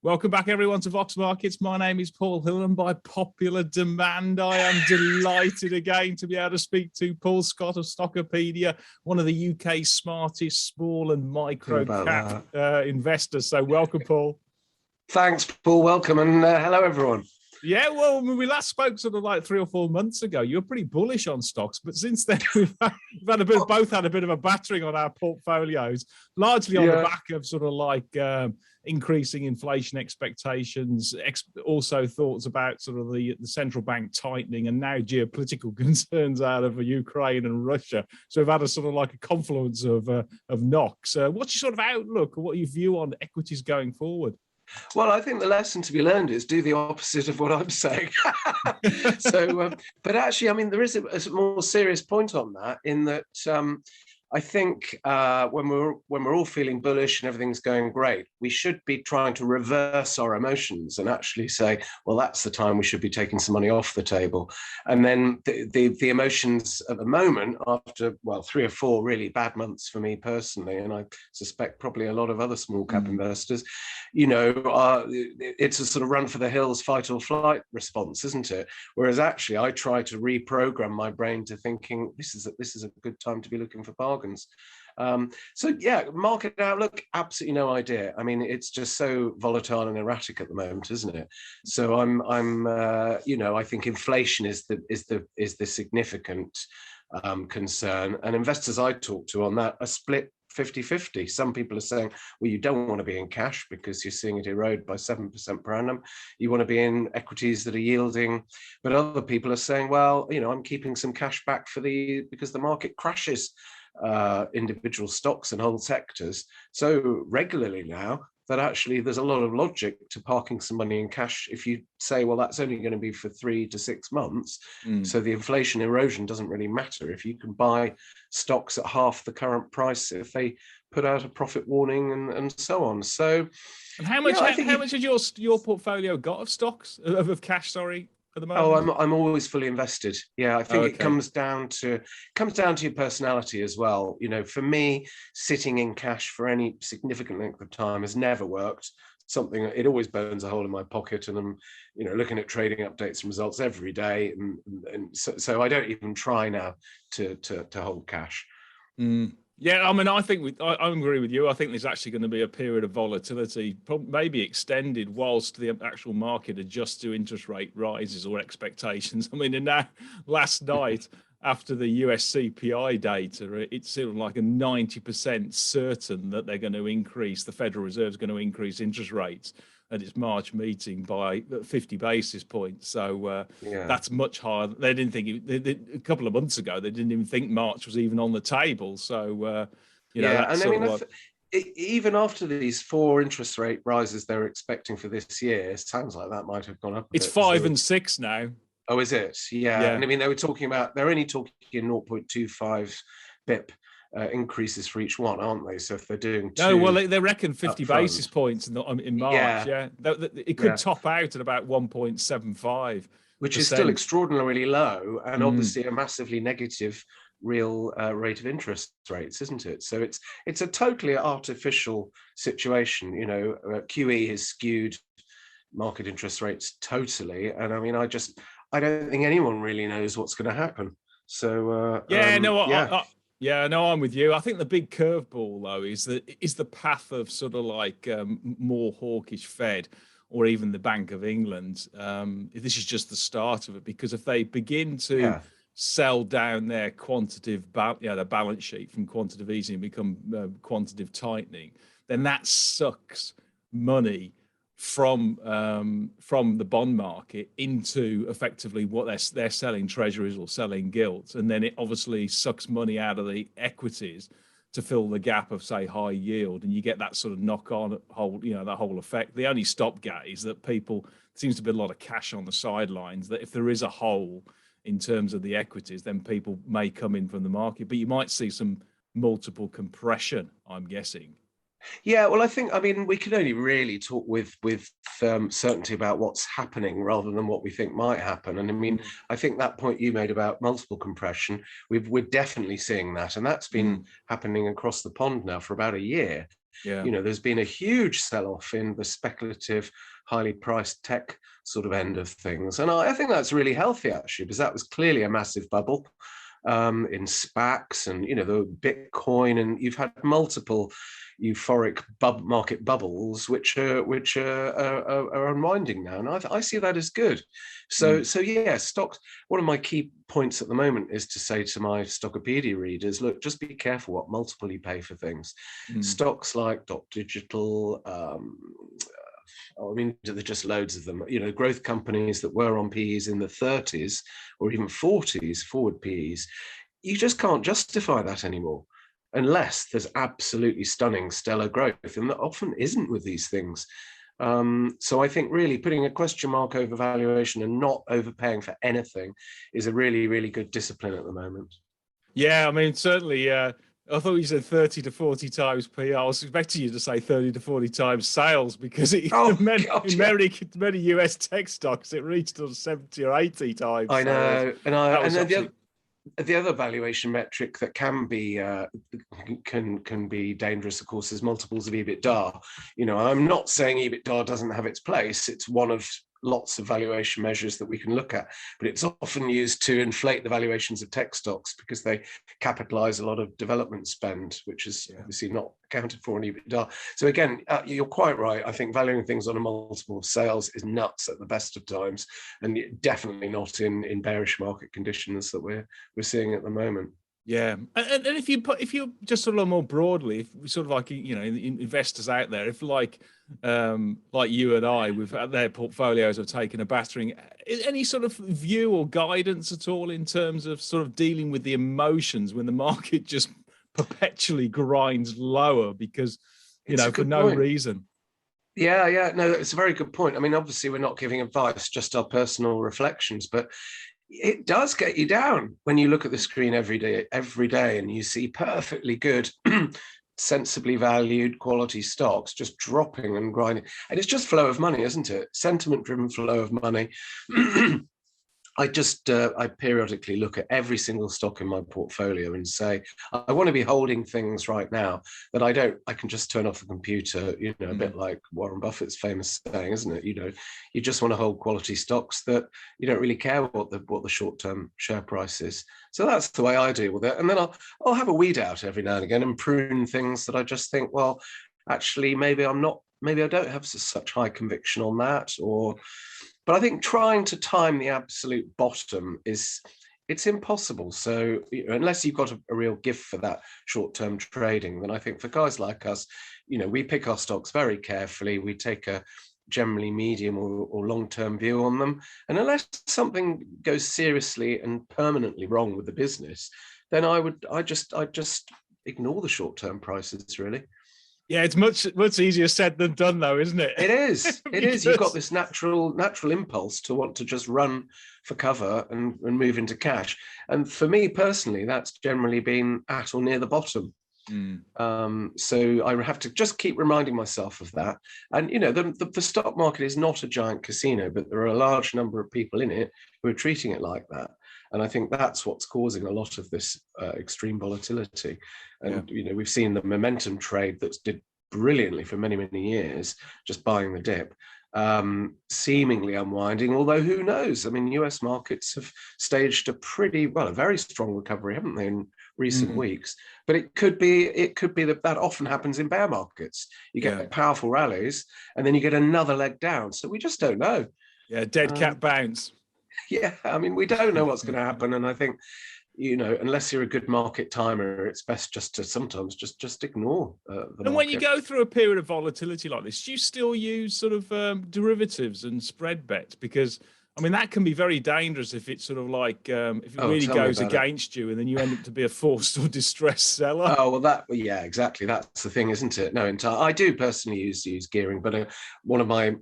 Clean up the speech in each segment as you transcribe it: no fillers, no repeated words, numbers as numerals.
Welcome back, everyone, to Vox Markets. My name is Paul Hill, and by popular demand, I am delighted again to be able to speak to Paul Scott of Stockopedia, one of the UK's smartest small and micro cap investors. So welcome, Paul. Thanks, Paul. Welcome, and hello, everyone. Yeah, well, when we last spoke sort of like 3 or 4 months ago, you were pretty bullish on stocks, but since then we've had both had a bit of a battering on our portfolios, largely on the back of sort of like increasing inflation expectations, also thoughts about sort of the central bank tightening, and now geopolitical concerns out of Ukraine and Russia. So we've had a sort of like a confluence of knocks. What's your sort of outlook, or what your view on equities going forward? Well, I think the lesson to be learned is do the opposite of what I'm saying. But actually, I mean, there is a more serious point on that, in that I think when we're all feeling bullish and everything's going great, we should be trying to reverse our emotions and actually say, well, that's the time we should be taking some money off the table. And then the emotions at the moment, after 3 or 4 really bad months for me personally, and I suspect probably a lot of other small cap investors, it's a sort of run for the hills, fight or flight response, isn't it? Whereas actually, I try to reprogram my brain to thinking this is a good time to be looking for bargains. Market outlook, absolutely no idea. I mean, it's just so volatile and erratic at the moment, isn't it? So I think inflation is the significant concern, and investors I talk to on that are split 50-50. Some people are saying, well, you don't want to be in cash because you're seeing it erode by 7% per annum. You want to be in equities that are yielding. But other people are saying, well, I'm keeping some cash back because the market crashes individual stocks and whole sectors so regularly now that actually there's a lot of logic to parking some money in cash if you say, well, that's only going to be for 3 to 6 months. So the inflation erosion doesn't really matter if you can buy stocks at half the current price if they put out a profit warning and so on. So, and how much has your portfolio got of stocks, of cash, sorry, at the moment? Oh, I'm always fully invested. Yeah, I think it comes down to your personality as well. For me, sitting in cash for any significant length of time has never worked. It always burns a hole in my pocket, and I'm looking at trading updates and results every day, and so I don't even try now to hold cash. Yeah, I mean, I agree with you. I think there's actually going to be a period of volatility, maybe extended, whilst the actual market adjusts to interest rate rises or expectations. I mean, and now last night, after the US CPI data, it's sort of like a 90% certain that they're going to increase, the Federal Reserve is going to increase interest rates at its March meeting by 50 basis points. So that's much higher. They didn't think a couple of months ago, they didn't even think March was even on the table. So, even after these 4 interest rate rises they're expecting for this year, it sounds like that might have gone up. It's 5 and 6 now. Oh, is it? Yeah. And I mean, they're only talking 0.25 BIP. Increases for each one, aren't they? So if they're doing 2, they reckon 50 basis points in March. It could top out at about 1.75, which is still extraordinarily low, and obviously a massively negative real rate of interest rates, isn't it? So it's a totally artificial situation. QE has skewed market interest rates totally, and I mean, I don't think anyone really knows what's going to happen. So I'm with you. I think the big curveball, though, is the path of sort of like more hawkish Fed, or even the Bank of England. This is just the start of it, because if they begin to sell down their their balance sheet from quantitative easing and become quantitative tightening, then that sucks money from the bond market into effectively what they're selling treasuries or selling gilts, and then it obviously sucks money out of the equities to fill the gap of, say, high yield, and you get that sort of knock-on that whole effect. The only stopgap is that seems to be a lot of cash on the sidelines, that if there is a hole in terms of the equities, then people may come in from the market, but you might see some multiple compression, I'm guessing. Yeah, well, we can only really talk with certainty about what's happening rather than what we think might happen. And I mean, I think that point you made about multiple compression, we're definitely seeing that, and that's been happening across the pond now for about a year. Yeah. You know, there's been a huge sell-off in the speculative, highly priced tech sort of end of things. And I think that's really healthy, actually, because that was clearly a massive bubble in SPACs and, you know, the Bitcoin, and you've had multiple euphoric market bubbles which are unwinding now, and I see that as good. So yeah, stocks. One of my key points at the moment is to say to my Stockopedia readers, look, just be careful what multiple you pay for things. Stocks like Digital, I mean, there's just loads of them. You know, growth companies that were on PEs in the 30s or even 40s, forward PEs, you just can't justify that anymore unless there's absolutely stunning stellar growth, and that often isn't with these things. So I think really putting a question mark over valuation and not overpaying for anything is a really, really good discipline at the moment. Yeah, I mean, certainly. I thought you said 30 to 40 times PE. I was expecting you to say 30 to 40 times sales, because in many US tech stocks, it reached 70 or 80 times. I know, sales. and the other valuation metric that can be dangerous, of course, is multiples of EBITDA. You know, I'm not saying EBITDA doesn't have its place. It's one of lots of valuation measures that we can look at, but it's often used to inflate the valuations of tech stocks because they capitalize a lot of development spend, which is obviously not accounted for in EBITDA. So again, you're quite right. I think valuing things on a multiple of sales is nuts at the best of times, and definitely not in bearish market conditions that we're seeing at the moment. Yeah, and if you just sort of more broadly, if we sort of like, you know, investors out there, if like you and I, we've had their portfolios have taken a battering, any sort of view or guidance at all in terms of sort of dealing with the emotions when the market just perpetually grinds lower because, you know, for no reason? Yeah, no, it's a very good point. I mean, obviously we're not giving advice, just our personal reflections, but it does get you down when you look at the screen every day and you see perfectly good, sensibly valued quality stocks just dropping and grinding. And it's just flow of money, isn't it? Sentiment driven flow of money. I periodically look at every single stock in my portfolio and say, I want to be holding things right now that I can just turn off the computer, you know, a bit like Warren Buffett's famous saying, isn't it? You know, you just want to hold quality stocks that you don't really care what the short-term share price is. So that's the way I deal with it. And then I'll have a weed out every now and again and prune things that I just think, well, actually, maybe I don't have such high conviction on that, but I think trying to time the absolute bottom it's impossible. So, you know, unless you've got a real gift for that short-term trading, then I think for guys like us, you know, we pick our stocks very carefully. We take a generally medium or long-term view on them. And unless something goes seriously and permanently wrong with the business, then I just ignore the short-term prices, really. Yeah, it's much easier said than done, though, isn't it? It is. It is. You've got this natural impulse to want to just run for cover and move into cash. And for me personally, that's generally been at or near the bottom. So I have to just keep reminding myself of that. And, you know, the stock market is not a giant casino, but there are a large number of people in it who are treating it like that. And I think that's what's causing a lot of this extreme volatility. And, you know, we've seen the momentum trade that's did brilliantly for many, many years, just buying the dip, seemingly unwinding, although who knows? I mean, US markets have staged a very strong recovery, haven't they, in recent weeks? But it could be that often happens in bear markets. You get powerful rallies and then you get another leg down. So we just don't know. Yeah, dead cat bounce. Yeah, I mean, we don't know what's going to happen. And I think, you know, unless you're a good market timer, it's best just to sometimes just ignore the market. And when you go through a period of volatility like this, do you still use sort of derivatives and spread bets? Because, I mean, that can be very dangerous if it's sort of like, if it really goes against you and then you end up to be a forced or distressed seller. Oh, well, yeah, exactly. That's the thing, isn't it? No, I do personally use gearing, but one of my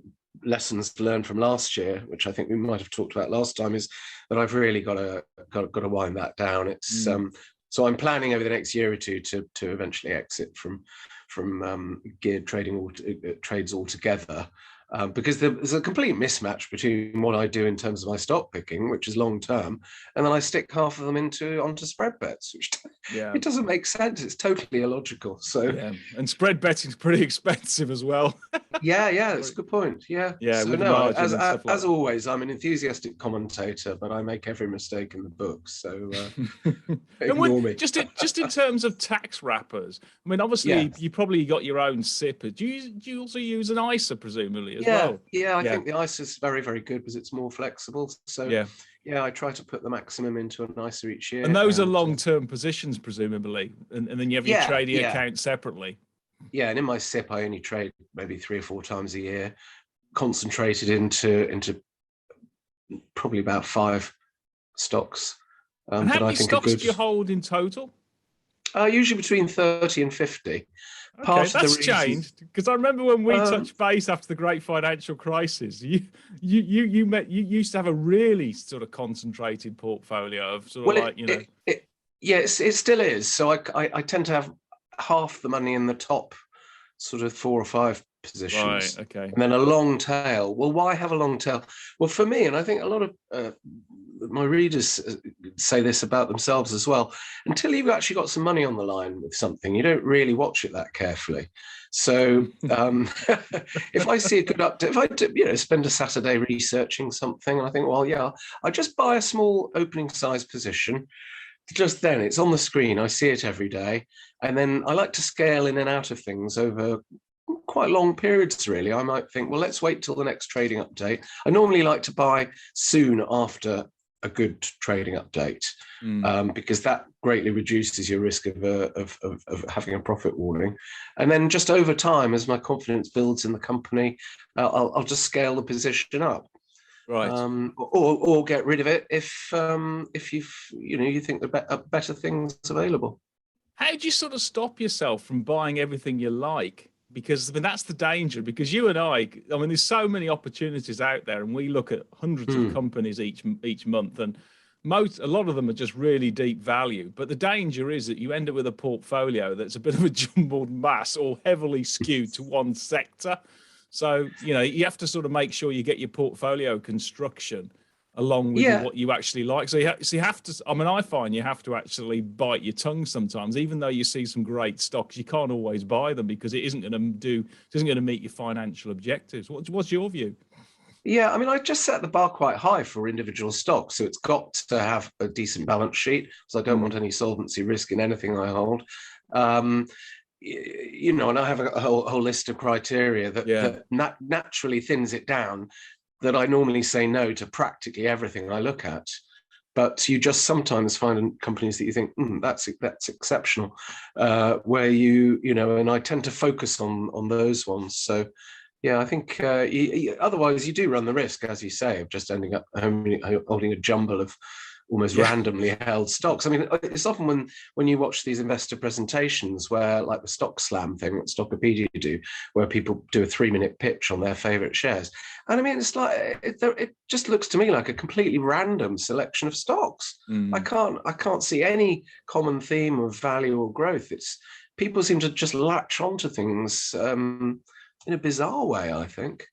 lessons learned from last year, which I think we might have talked about last time, is that I've really got to wind that down. It's so I'm planning over the next year or two to eventually exit from geared trading trades altogether. because there's a complete mismatch between what I do in terms of my stock picking, which is long term, and then I stick half of them onto spread bets, which it doesn't make sense. It's totally illogical. So and spread betting is pretty expensive as well. yeah, that's a good point. Yeah. So no, as always, I'm an enthusiastic commentator, but I make every mistake in the book. So ignore me. Just in terms of tax wrappers, I mean, obviously you probably got your own SIPP. Do you also use an ISA presumably as well? Yeah, I think the ISA is very, very good because it's more flexible. So yeah, I try to put the maximum into an ISA each year. And those are long-term positions presumably, and then you have your trading account separately. Yeah, and in my SIPP, I only trade maybe 3 or 4 times a year, concentrated into probably about 5 stocks. And how many stocks do you hold in total? Usually between 30 and 50. Okay, that's changed, because I remember when we touched base after the great financial crisis, you used to have a really sort of concentrated portfolio of sort of it still is. So I tend to have half the money in the top sort of 4 or 5 positions. Right, okay. And then a long tail. Well, why have a long tail? Well, for me, and I think a lot of my readers say this about themselves as well, until you've actually got some money on the line with something, you don't really watch it that carefully. So if I see a good update, if I spend a Saturday researching something, and I think, well, yeah, I just buy a small opening size position. Just then, it's on the screen. I see it every day. And then I like to scale in and out of things over quite long periods, really. I might think, well, let's wait till the next trading update. I normally like to buy soon after a good trading update, because that greatly reduces your risk of having a profit warning. And then just over time, as my confidence builds in the company, I'll just scale the position up. Right. Or get rid of it if you think there are better things available. How do you sort of stop yourself from buying everything you like? Because I mean, that's the danger, because you and I mean, there's so many opportunities out there, and we look at hundreds of companies each month, and a lot of them are just really deep value. But the danger is that you end up with a portfolio that's a bit of a jumbled mass or heavily skewed to one sector. So, you have to sort of make sure you get your portfolio construction along with what you actually like. So you have to, I mean, I find you have to actually bite your tongue sometimes, even though you see some great stocks, you can't always buy them because it isn't going to meet your financial objectives. What's your view? Yeah, I mean, I just set the bar quite high for individual stocks. So it's got to have a decent balance sheet, so I don't want any solvency risk in anything I hold. And I have a whole list of criteria that naturally thins it down, that I normally say no to practically everything I look at. But you just sometimes find companies that you think, that's exceptional, where and I tend to focus on those ones. So yeah, I think otherwise you do run the risk, as you say, of just ending up holding a jumble of almost randomly held stocks. I mean, it's often when you watch these investor presentations where, like the stock slam thing that Stockopedia do, where people do a 3-minute pitch on their favorite shares. And I mean, it's like, it just looks to me like a completely random selection of stocks. I can't see any common theme of value or growth. People seem to just latch onto things in a bizarre way, I think.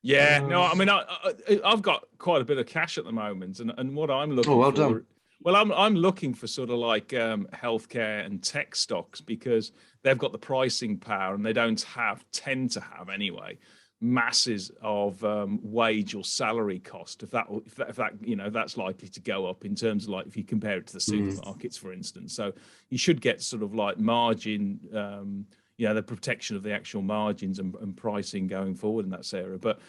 Yeah, no, I mean, I've got quite a bit of cash at the moment, and what I'm looking for, done. Well, I'm looking for sort of like healthcare and tech stocks, because they've got the pricing power, and they tend to have anyway, masses of wage or salary cost. If that's likely to go up in terms of, like, if you compare it to the supermarkets, for instance. So you should get sort of like margin. The protection of the actual margins and pricing going forward in that area. But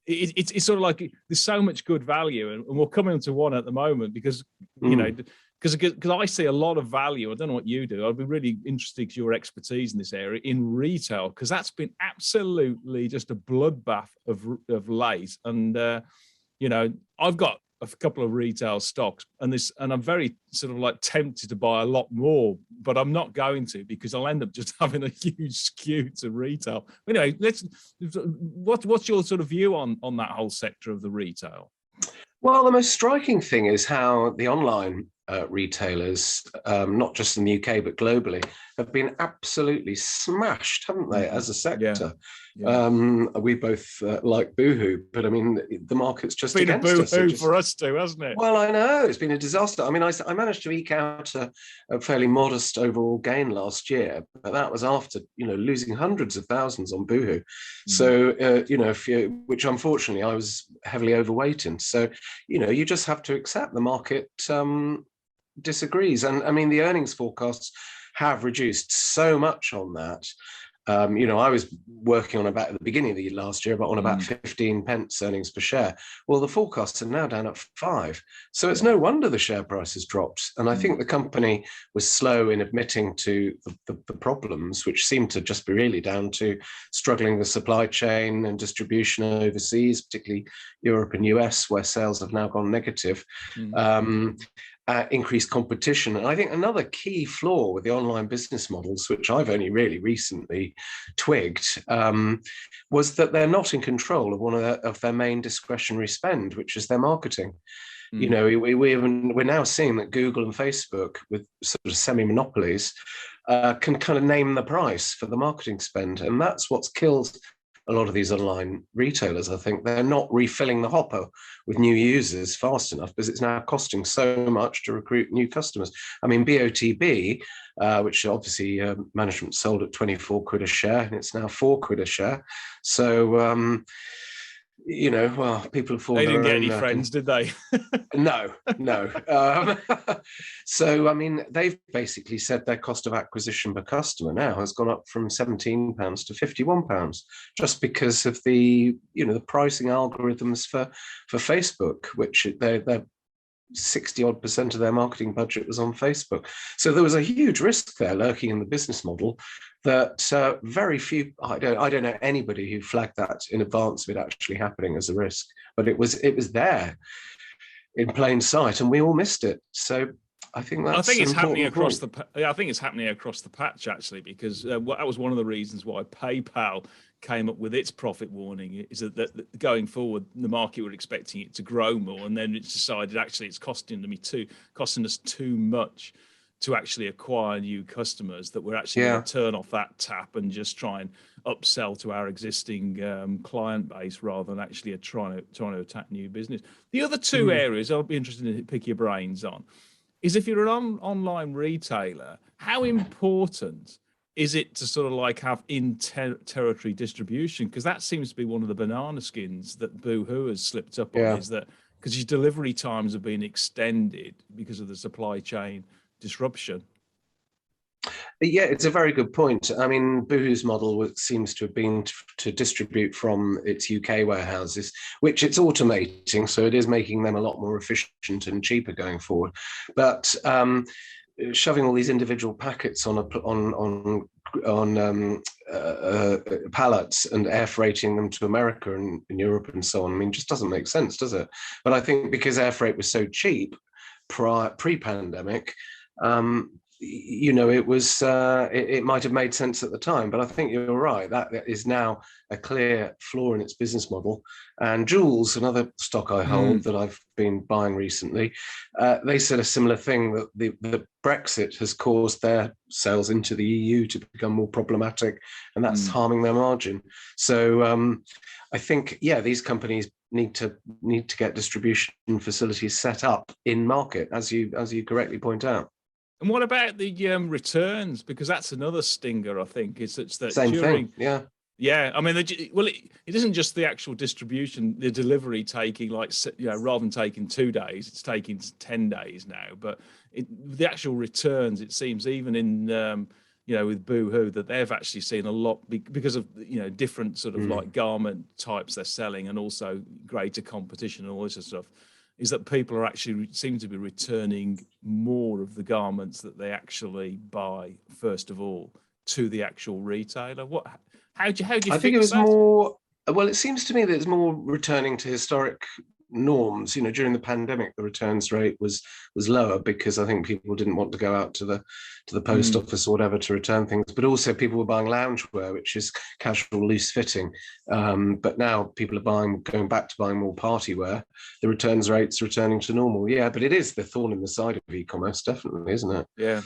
it's sort of like there's so much good value, and we're coming into one at the moment because because I see a lot of value. I don't know what you do. I'd be really interested to your expertise in this area in retail, because that's been absolutely just a bloodbath of late. And I've got a couple of retail stocks, and I'm very sort of like tempted to buy a lot more, but I'm not going to, because I'll end up just having a huge skew to retail. Anyway, what's your sort of view on that whole sector of the retail? Well, the most striking thing is how the online retailers, not just in the UK but globally, have been absolutely smashed, haven't they, as a sector? We both like Boohoo, but I mean, the market's just been against a us. Boohoo for us too, hasn't it? Well, I know it's been a disaster. I mean, I managed to eke out a fairly modest overall gain last year, but that was after losing hundreds of thousands on Boohoo. So which unfortunately I was heavily overweight in. So you just have to accept the market disagrees, and I mean the earnings forecasts have reduced so much on that. I was working on about at the beginning of the last year, but on about 15 pence earnings per share. Well, the forecasts are now down at 5. So it's no wonder the share price has dropped. And I think the company was slow in admitting to the problems, which seem to just be really down to struggling with supply chain and distribution overseas, particularly Europe and US, where sales have now gone negative. Increased competition. And I think another key flaw with the online business models, which I've only really recently twigged, was that they're not in control of one of their main discretionary spend, which is their marketing. We're now seeing that Google and Facebook, with sort of semi-monopolies, can kind of name the price for the marketing spend. And that's what's killed a lot of these online retailers. I think they're not refilling the hopper with new users fast enough because it's now costing so much to recruit new customers. I mean, BOTB, which obviously management sold at 24 quid a share, and it's now 4 quid a share. So, people have fallen. They didn't get any friends, did they? No. So, I mean, they've basically said their cost of acquisition per customer now has gone up from £17 to £51, just because of the pricing algorithms for Facebook, which they're 60-odd% of their marketing budget was on Facebook. So there was a huge risk there lurking in the business model that very few, I don't know anybody who flagged that in advance of it actually happening as a risk, but it was there in plain sight, and we all missed it. So I think it's happening across I think it's happening across the patch actually, because that was one of the reasons why PayPal came up with its profit warning, is that going forward the market were expecting it to grow more, and then it's decided actually it's costing us too much to actually acquire new customers, that we're actually going to turn off that tap and just try and upsell to our existing client base rather than actually trying to attack new business. The other two areas I'll be interested to pick your brains on is, if you're an online retailer, how important is it to sort of like have in-territory distribution? Because that seems to be one of the banana skins that Boohoo has slipped up on, is that because his delivery times have been extended because of the supply chain disruption. Yeah, it's a very good point. I mean, Boohoo's model seems to have been to distribute from its UK warehouses, which it's automating, so it is making them a lot more efficient and cheaper going forward. But shoving all these individual packets on pallets and air freighting them to America and Europe and so on, I mean, just doesn't make sense, does it? But I think because air freight was so cheap pre-pandemic, it might have made sense at the time, but I think you're right. That is now a clear flaw in its business model. And Joules, another stock I hold that I've been buying recently, they said a similar thing, that the Brexit has caused their sales into the EU to become more problematic, and that's harming their margin. So I think, these companies need to get distribution facilities set up in market, as you correctly point out. And what about the returns? Because that's another stinger, I think. It's that same thing. Yeah. I mean, it isn't just the actual distribution, the delivery taking rather than taking 2 days, it's taking 10 days now. But the actual returns, it seems, even in with Boohoo, that they've actually seen a lot because of different sort of like garment types they're selling, and also greater competition and all this sort of stuff, is that people are actually seem to be returning more of the garments that they actually buy first of all to the actual retailer. How do you I think it was that? More, well, it seems to me that it's more returning to historic norms. During the pandemic, the returns rate was lower because I think people didn't want to go out to the post office or whatever to return things, but also people were buying loungewear, which is casual, loose fitting. But now people are going back to buying more party wear. The returns rate's returning to normal. Yeah, but it is the thorn in the side of e-commerce, definitely, isn't it? Yeah.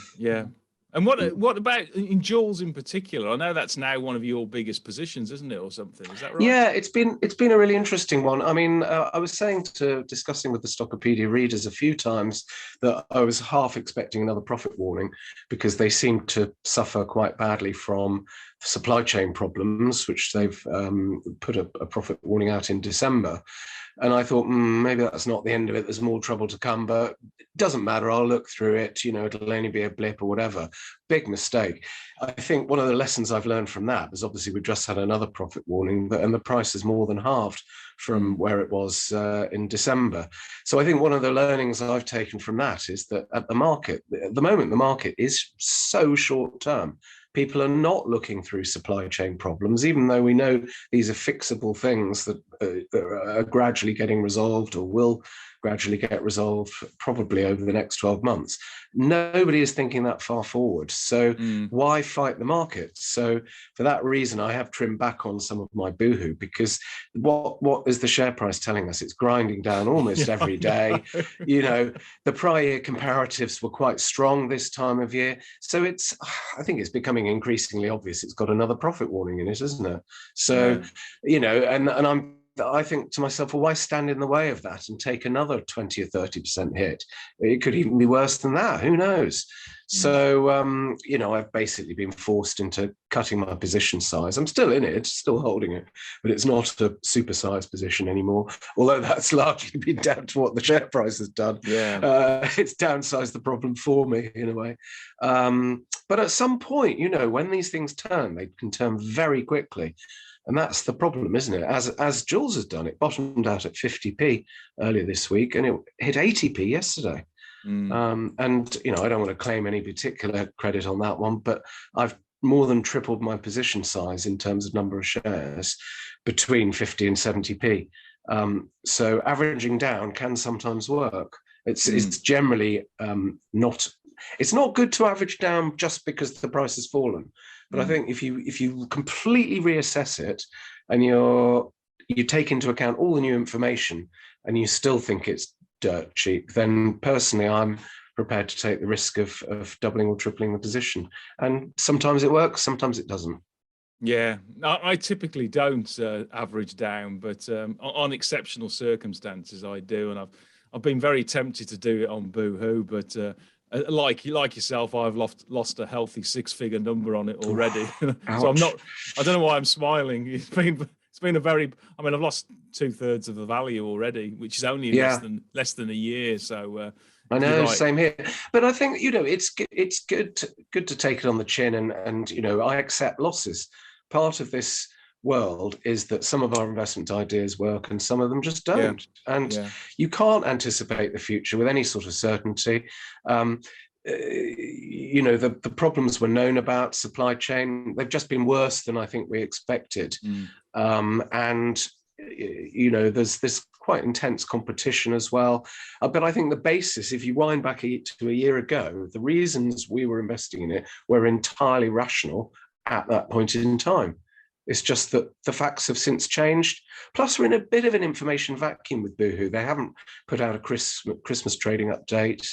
And what about in Joules in particular? I know that's now one of your biggest positions, isn't it, or something? Is that right? Yeah, it's been a really interesting one. I mean, I was discussing with the Stockopedia readers a few times that I was half expecting another profit warning because they seem to suffer quite badly from supply chain problems, which they've put a profit warning out in December. And I thought, maybe that's not the end of it. There's more trouble to come, but it doesn't matter. I'll look through it. It'll only be a blip or whatever. Big mistake. I think one of the lessons I've learned from that is obviously we've just had another profit warning, and the price is more than halved from where it was in December. So I think one of the learnings I've taken from that is that at the moment, the market is so short term. People are not looking through supply chain problems, even though we know these are fixable things that are gradually getting resolved or will gradually get resolved probably over the next 12 months. Nobody is thinking that far forward. So why fight the market? So for that reason, I have trimmed back on some of my Boohoo, because what is the share price telling us? It's grinding down almost every day. The prior year comparatives were quite strong this time of year. So I think it's becoming increasingly obvious it's got another profit warning in it, isn't it? So, and I think to myself, well, why stand in the way of that and take another 20 or 30% hit? It could even be worse than that. Who knows? So, I've basically been forced into cutting my position size. I'm still in it, still holding it, but it's not a supersized position anymore. Although that's largely been down to what the share price has done. Yeah. It's downsized the problem for me in a way. But at some point, when these things turn, they can turn very quickly. And that's the problem, isn't it? As Joules has done, it bottomed out at 50p earlier this week, and it hit 80p yesterday. And I don't want to claim any particular credit on that one, but I've more than tripled my position size in terms of number of shares between 50 and 70p. So averaging down can sometimes work. It's generally not. It's not good to average down just because the price has fallen. But I think if you completely reassess it and you take into account all the new information and you still think it's dirt cheap, then personally I'm prepared to take the risk of doubling or tripling the position. And sometimes it works, sometimes it doesn't. Yeah, I typically don't average down, but on exceptional circumstances I do, and I've been very tempted to do it on Boohoo, but like yourself, I've lost a healthy 6-figure number on it already. So I'm not. I don't know why I'm smiling. It's been a very. I mean, I've lost 2/3 of the value already, which is only less than a year. So I know, same here. But I think it's good to take it on the chin, and I accept losses. Part of this world is that some of our investment ideas work and some of them just don't. You can't anticipate the future with any sort of certainty. The problems were known about supply chain. They've just been worse than I think we expected. There's this quite intense competition as well. But I think the basis, if you wind back to a year ago, the reasons we were investing in it were entirely rational at that point in time. It's just that the facts have since changed. Plus, we're in a bit of an information vacuum with Boohoo. They haven't put out a Christmas trading update.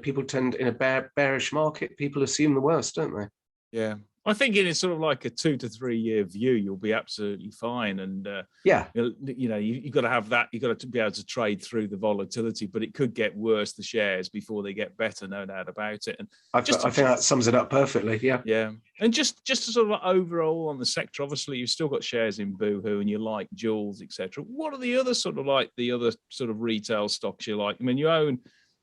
People tend, in a bearish market, people assume the worst, don't they? Yeah. I think in sort of like a 2 to 3 year view, you'll be absolutely fine. And you've got to have that. You've got to be able to trade through the volatility, but it could get worse, the shares, before they get better. No doubt about it. And I think that sums it up perfectly. Yeah. Yeah. And just to sort of overall on the sector, obviously you've still got shares in Boohoo and you like Joules, etc. What are the other sort of retail stocks you like? I mean, you own.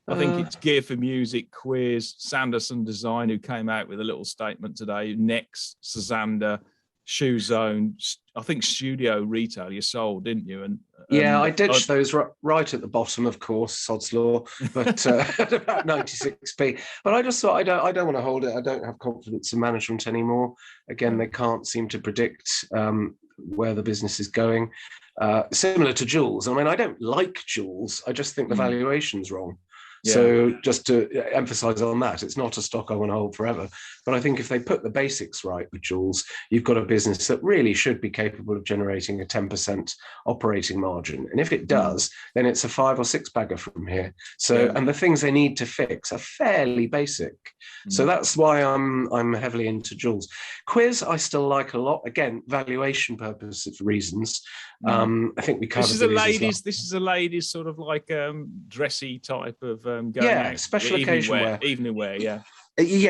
I think it's Gear for Music, Quiz, Sanderson Design, who came out with a little statement today. Next, Sazanda, Shoe Zone. I think Studio Retail you sold, didn't you? And I ditched those right at the bottom, of course, sod's law, but at about 96p. But I just thought I don't want to hold it. I don't have confidence in management anymore. Again, they can't seem to predict where the business is going. Similar to Joules. I mean, I don't like Joules. I just think the valuation's wrong. So just to emphasize on that, it's not a stock I want to hold forever. But I think if they put the basics right with Joules, you've got a business that really should be capable of generating a 10% operating margin. And if it does, then it's a 5 or 6 bagger from here. So, and the things they need to fix are fairly basic. So that's why I'm heavily into Joules. Quiz, I still like a lot. Again, valuation purposes reasons. I think we covered this is a ladies sort of like dressy type of going out, special occasion wear, evening wear,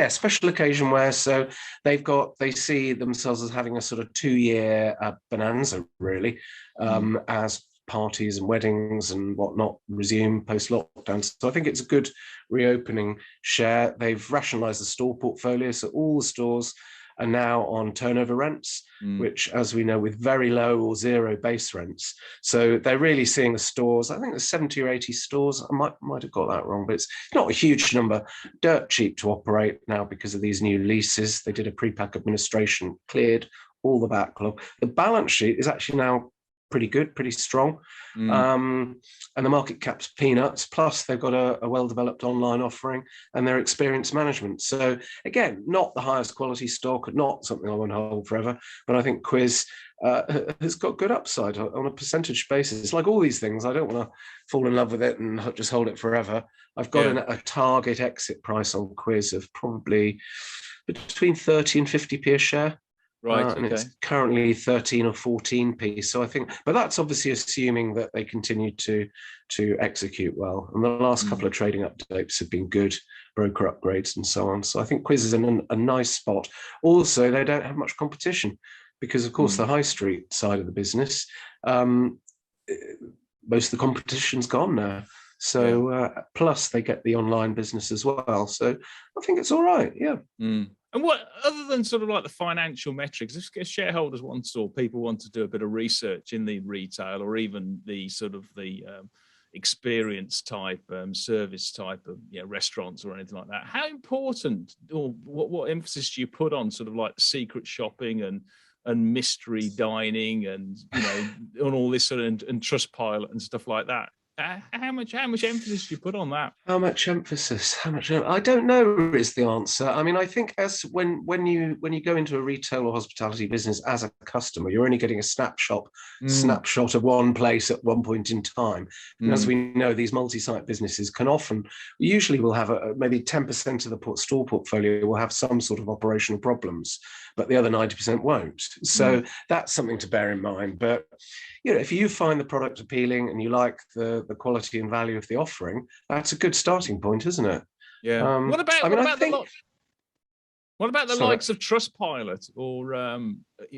special occasion wear. So they see themselves as having a sort of 2-year bonanza really, as parties and weddings and whatnot resume post lockdown. So I think it's a good reopening share. They've rationalized the store portfolio, so all the stores are now on turnover rents, which, as we know, with very low or zero base rents. So they're really seeing the stores. I think there's 70 or 80 stores. I might have got that wrong, but it's not a huge number. Dirt cheap to operate now because of these new leases. They did a pre-pack administration, cleared all the backlog. The balance sheet is actually now pretty good, pretty strong. And the market cap's peanuts, plus they've got a well-developed online offering and their experience management. So again, not the highest quality stock, not something I want to hold forever, but I think Quiz has got good upside on a percentage basis. Like all these things, I don't want to fall in love with it and just hold it forever. I've got a target exit price on Quiz of probably between 30 and 50p a share. Right, and it's currently 13 or 14p. So I think, but that's obviously assuming that they continue to execute well. And the last couple of trading updates have been good, broker upgrades and so on. So I think Quiz is in a nice spot. Also, they don't have much competition because, of course, the high street side of the business, most of the competition's gone now. So plus they get the online business as well. So I think it's all right. And what, other than sort of like the financial metrics, if shareholders want to, or people want to do a bit of research in the retail or even the sort of the experience type, service type of restaurants or anything like that, how important or what emphasis do you put on sort of like the secret shopping and mystery dining and on all this sort of and Trustpilot and stuff like that? How much emphasis do you put on that? How much emphasis? I don't know is the answer. I mean, I think as when you go into a retail or hospitality business as a customer, you're only getting a snapshot of one place at one point in time. And as we know, these multi-site businesses can usually will have maybe 10% of the store portfolio will have some sort of operational problems, but the other 90% won't. So that's something to bear in mind. But if you find the product appealing and you like the quality and value of the offering, that's a good starting point, isn't it? Yeah. What about the likes of Trustpilot or I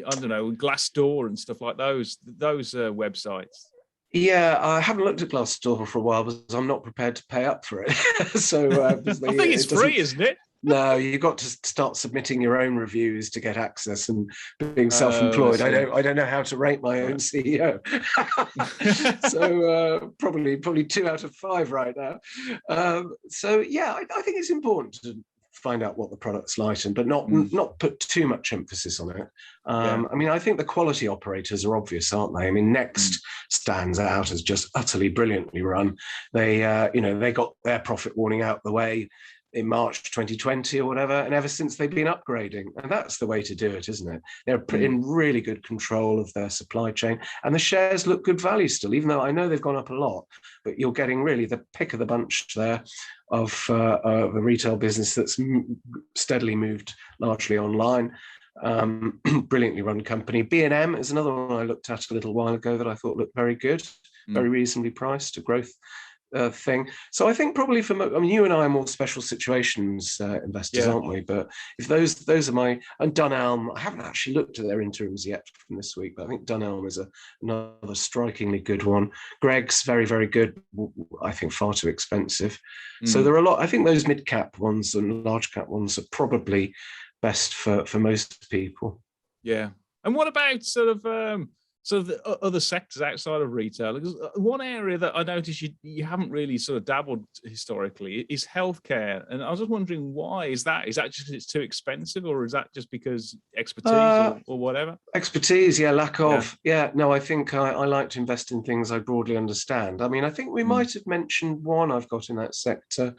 don't know, Glassdoor and stuff like those websites? Yeah, I haven't looked at Glassdoor for a while because I'm not prepared to pay up for it. So I think it's free, isn't it? No, you've got to start submitting your own reviews to get access, and being self-employed, I don't know how to rate my own CEO. So probably 2 out of 5 right now. So yeah, I think it's important to find out what the product's like, but not put too much emphasis on it. I mean, I think the quality operators are obvious, aren't they? I mean, Next stands out as just utterly brilliantly run. They they got their profit warning out the way in March 2020 or whatever, and ever since they've been upgrading, and that's the way to do it, isn't it? They're in really good control of their supply chain, and the shares look good value still, even though I know they've gone up a lot, but you're getting really the pick of the bunch there of a retail business that's steadily moved largely online. Brilliantly run company. B&amp is another one I looked at a little while ago that I thought looked very good, very reasonably priced, a growth thing. So I think probably you and I are more special situations investors, aren't we? But if those are my, and Dunelm, I haven't actually looked at their interims yet from this week, but I think Dunelm is another strikingly good one. Greg's very, very good. I think far too expensive. So there are a lot. I think those mid cap ones and large cap ones are probably best for most people. Yeah. And what about sort of So the other sectors outside of retail, because one area that I noticed you haven't really sort of dabbled historically is healthcare, and I was just wondering why is that? Is that just it's too expensive, or is that just because expertise or whatever? Expertise, yeah, lack Yeah. of. Yeah, no, I think I like to invest in things I broadly understand. I mean, I think we might have mentioned one I've got in that sector,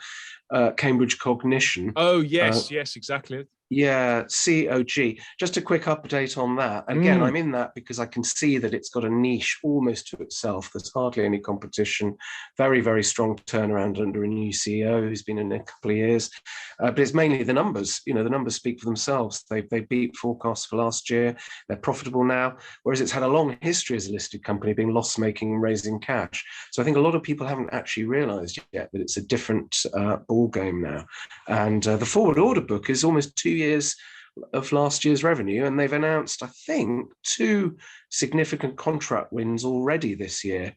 Cambridge Cognition. Oh yes, yes, exactly. Yeah, COG. Just a quick update on that. And again, I'm in that because I can see that it's got a niche almost to itself. There's hardly any competition. Very, very strong turnaround under a new CEO who's been in a couple of years. But it's mainly the numbers. You know, the numbers speak for themselves. They beat forecasts for last year. They're profitable now, whereas it's had a long history as a listed company being loss-making and raising cash. So I think a lot of people haven't actually realised yet that it's a different ball game now. And the forward order book is almost 2 years of last year's revenue, and they've announced, I think, 2 significant contract wins already this year.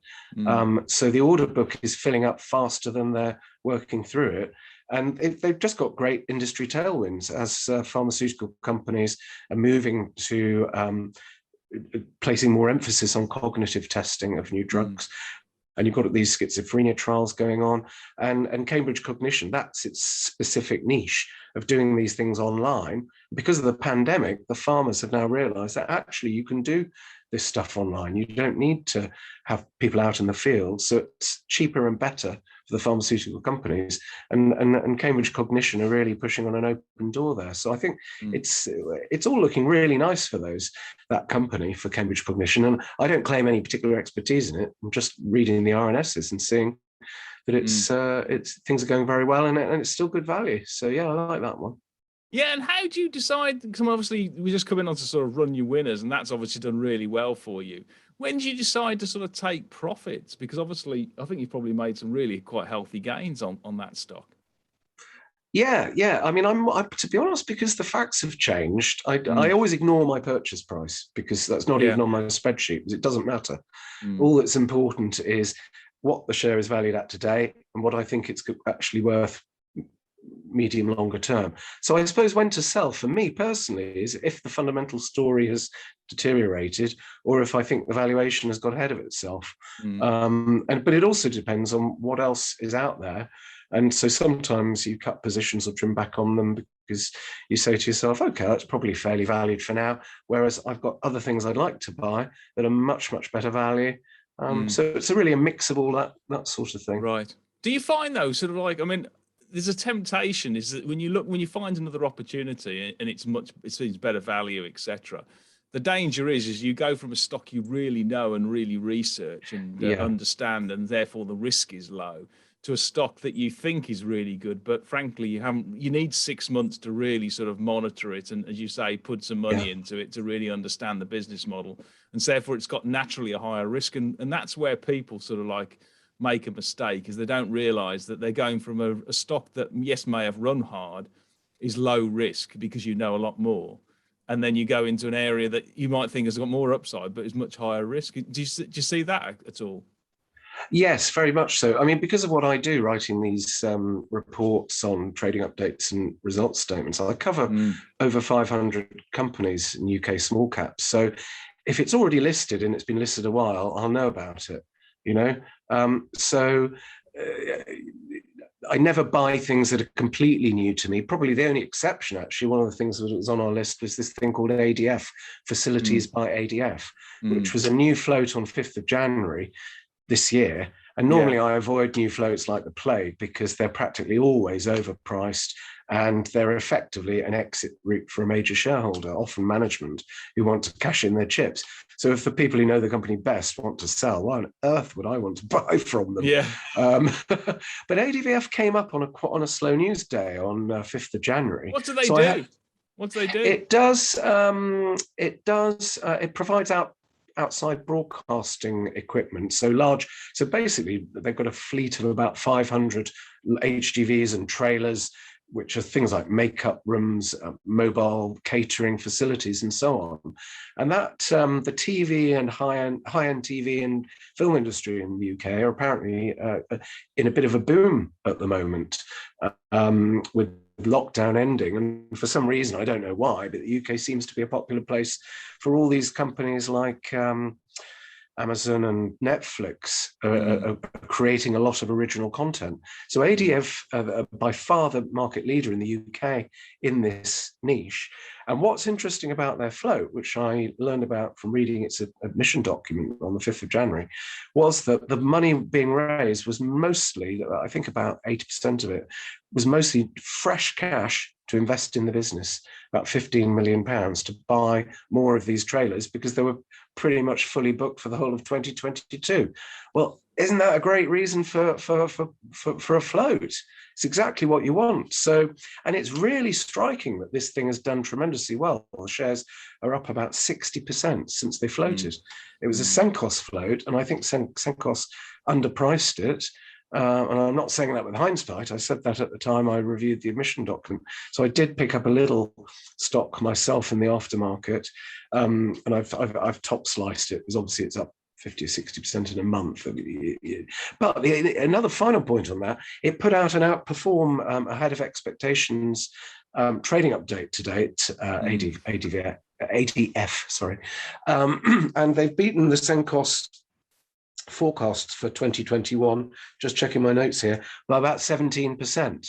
So the order book is filling up faster than they're working through it. And they've just got great industry tailwinds as pharmaceutical companies are moving to placing more emphasis on cognitive testing of new drugs. And you've got these schizophrenia trials going on, and Cambridge Cognition, that's its specific niche of doing these things online. Because of the pandemic, the farmers have now realized that actually you can do this stuff online. You don't need to have people out in the field. So it's cheaper and better for the pharmaceutical companies. And Cambridge Cognition are really pushing on an open door there. So I think it's all looking really nice for that company, for Cambridge Cognition. And I don't claim any particular expertise in it. I'm just reading the RNSs and seeing that it's things are going very well, and it's still good value. So yeah, I like that one. Yeah, and how do you decide? Because obviously we're just coming on to sort of run your winners, and that's obviously done really well for you. When do you decide to sort of take profits? Because obviously I think you've probably made some really quite healthy gains on that stock. Yeah. I mean, to be honest, because the facts have changed, I always ignore my purchase price because that's not even on my spreadsheet, because it doesn't matter. All that's important is what the share is valued at today and what I think it's actually worth medium longer term. So I suppose when to sell for me personally is if the fundamental story has deteriorated, or if I think the valuation has got ahead of itself. But it also depends on what else is out there. And so sometimes you cut positions or trim back on them because you say to yourself, okay, that's probably fairly valued for now, whereas I've got other things I'd like to buy that are much, much better value. So it's really a mix of all that sort of thing. Right. Do you find though, sort of like, I mean, there's a temptation is that when you find another opportunity and it seems better value, etc. The danger is you go from a stock you really know and really research and understand, and therefore the risk is low, to a stock that you think is really good, but frankly you need 6 months to really sort of monitor it and, as you say, put some money into it to really understand the business model, and so therefore it's got naturally a higher risk, and that's where people sort of like make a mistake, is they don't realize that they're going from a stock that may have run hard, is low risk because you know a lot more, and then you go into an area that you might think has got more upside but is much higher risk. Do you see that at all? Yes, very much so. I mean, because of what I do, writing these reports on trading updates and results statements, I cover over 500 companies in UK small caps. So if it's already listed and it's been listed a while, I'll know about it, you know? I never buy things that are completely new to me. Probably the only exception, actually, one of the things that was on our list was this thing called ADF, Facilities by ADF, which was a new float on 5th of January this year. And normally I avoid new floats like the plague because they're practically always overpriced and they're effectively an exit route for a major shareholder, often management, who want to cash in their chips. So if the people who know the company best want to sell, why on earth would I want to buy from them? But ADVF came up on a slow news day on 5th of January. What do they do? What do they do? It provides outside broadcasting equipment. So basically they've got a fleet of about 500 HGVs and trailers, which are things like makeup rooms, mobile catering facilities, and so on. And that the TV and high-end TV and film industry in the UK are apparently in a bit of a boom at the moment, with lockdown ending, and for some reason, I don't know why, but the UK seems to be a popular place for all these companies like Amazon and Netflix are creating a lot of original content. So ADF are by far the market leader in the UK in this niche. And what's interesting about their float, which I learned about from reading its admission document on the 5th of January, was that the money being raised was mostly, I think about 80% of it, was mostly fresh cash to invest in the business, about £15 million to buy more of these trailers because they were pretty much fully booked for the whole of 2022. Well, isn't that a great reason for a float? It's exactly what you want. So, and it's really striking that this thing has done tremendously well. The shares are up about 60% since they floated. It was a Senkos float, and I think Senkos underpriced it. And I'm not saying that with hindsight. I said that at the time I reviewed the admission document. So I did pick up a little stock myself in the aftermarket, and I've top sliced it because obviously it's up 50 or 60% in a month. But another final point on that, it put out an outperform ahead of expectations trading update to date, ADF, sorry, and they've beaten the Senkos forecasts for 2021, just checking my notes here, by about 17%,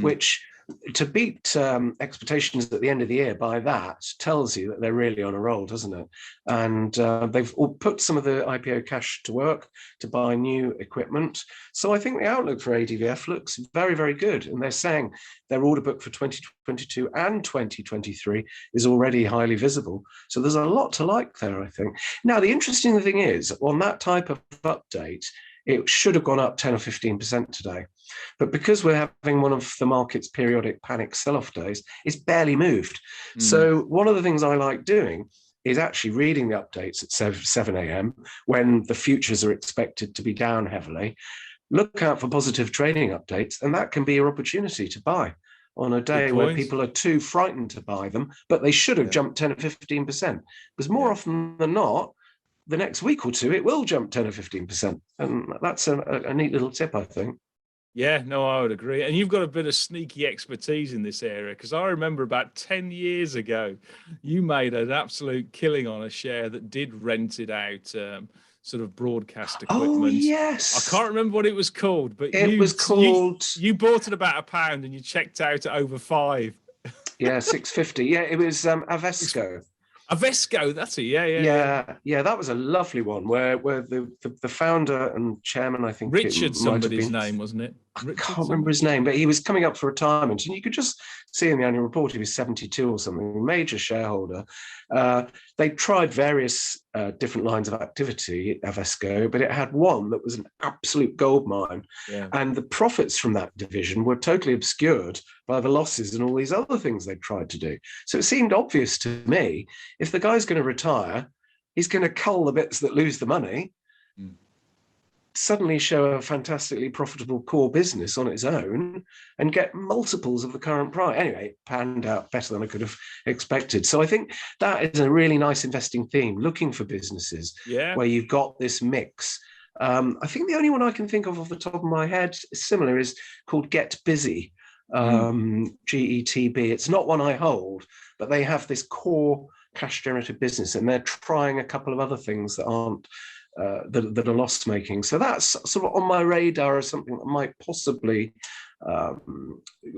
which to beat expectations at the end of the year by that tells you that they're really on a roll, doesn't it? And they've put some of the IPO cash to work to buy new equipment. So I think the outlook for ADVF looks very, very good. And they're saying their order book for 2022 and 2023 is already highly visible. So there's a lot to like there, I think. Now, the interesting thing is, on that type of update, it should have gone up 10 or 15% today. But because we're having one of the market's periodic panic sell-off days, it's barely moved. So one of the things I like doing is actually reading the updates at 7 a.m. when the futures are expected to be down heavily. Look out for positive trading updates, and that can be your opportunity to buy on a day where people are too frightened to buy them, but they should have jumped 10 or 15%. Because more often than not, the next week or two, it will jump 10 or 15%. And that's a neat little tip, I think. Yeah, no, I would agree. And you've got a bit of sneaky expertise in this area, because I remember about 10 years ago, you made an absolute killing on a share that did rent it out, sort of broadcast equipment. Oh, yes. I can't remember what it was called, but it was called... You bought it about £1 and you checked out at over £5. Yeah, 650. Yeah, it was Avesco. Avesco, that's it. Yeah. That was a lovely one where the founder and chairman, I think Richard, somebody's name, wasn't it? I can't remember his name, but he was coming up for retirement, and you could just see in the annual report he was 72 or something, major shareholder. They tried various different lines of activity at Avesco, but it had one that was an absolute goldmine. Yeah. And the profits from that division were totally obscured by the losses and all these other things they tried to do. So it seemed obvious to me, if the guy's going to retire, he's going to cull the bits that lose the money, suddenly show a fantastically profitable core business on its own and get multiples of the current price. Anyway, it panned out better than I could have expected. So I think that is a really nice investing theme, looking for businesses where you've got this mix. I think the only one I can think of off the top of my head similar is called Getbusy, GETB. It's not one I hold, but they have this core cash generative business, and they're trying a couple of other things that aren't that are loss making. So that's sort of on my radar as something that might possibly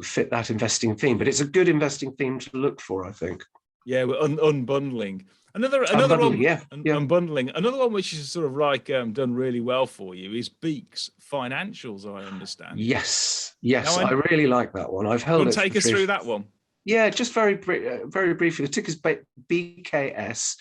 fit that investing theme. But it's a good investing theme to look for, I think. Yeah, well, unbundling. Another one, unbundling. Another one which is sort of like done really well for you is Beeks Financials, I understand. Yes, I really like that one. I've held it. Take us through that one. Yeah, just very briefly. The ticker's BKS.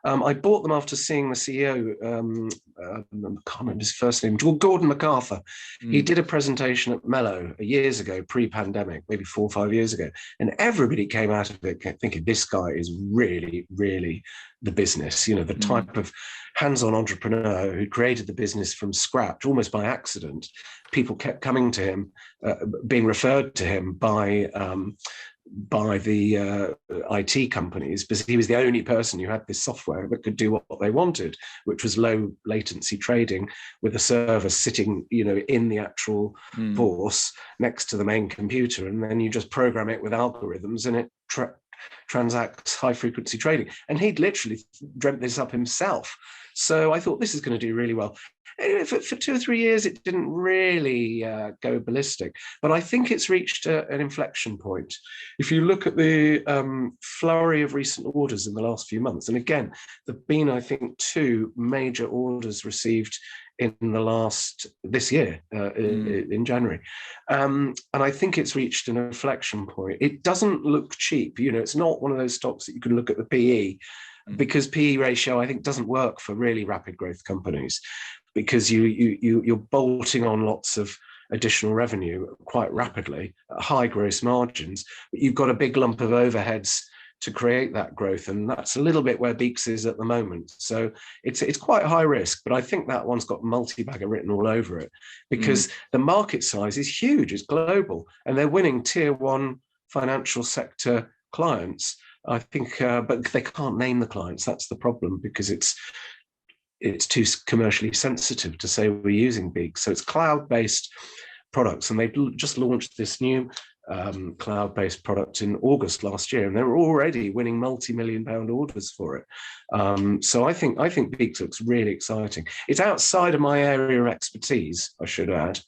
I bought them after seeing the CEO, I can't remember his first name, Gordon MacArthur. He did a presentation at Mello years ago, pre-pandemic, maybe 4 or 5 years ago, and everybody came out of it thinking this guy is really, really the business, you know, the type of hands-on entrepreneur who created the business from scratch, almost by accident. People kept coming to him, being referred to him by by the IT companies, because he was the only person who had this software that could do what they wanted, which was low latency trading with a server sitting, in the actual bourse next to the main computer, and then you just program it with algorithms, and it transacts high frequency trading. And he'd literally dreamt this up himself. So I thought, this is going to do really well. Anyway, for 2 or 3 years, it didn't really go ballistic, but I think it's reached an inflection point. If you look at the flurry of recent orders in the last few months, and again, there've been, I think, 2 major orders received in this year, in January. And I think it's reached an inflection point. It doesn't look cheap. It's not one of those stocks that you can look at the PE, because PE ratio, I think, doesn't work for really rapid growth companies, because you're bolting on lots of additional revenue quite rapidly at high gross margins, but you've got a big lump of overheads to create that growth, and that's a little bit where Beeks is at the moment. So it's quite high risk, but I think that one's got multi-bagger written all over it, because the market size is huge, it's global, and they're winning tier 1 financial sector clients. I think, but they can't name the clients. That's the problem, because it's too commercially sensitive to say we're using Beeks. So it's cloud-based products, and they've just launched this new cloud-based product in August last year, and they're already winning multi-million-pound orders for it. So I think Beeks looks really exciting. It's outside of my area of expertise, I should add.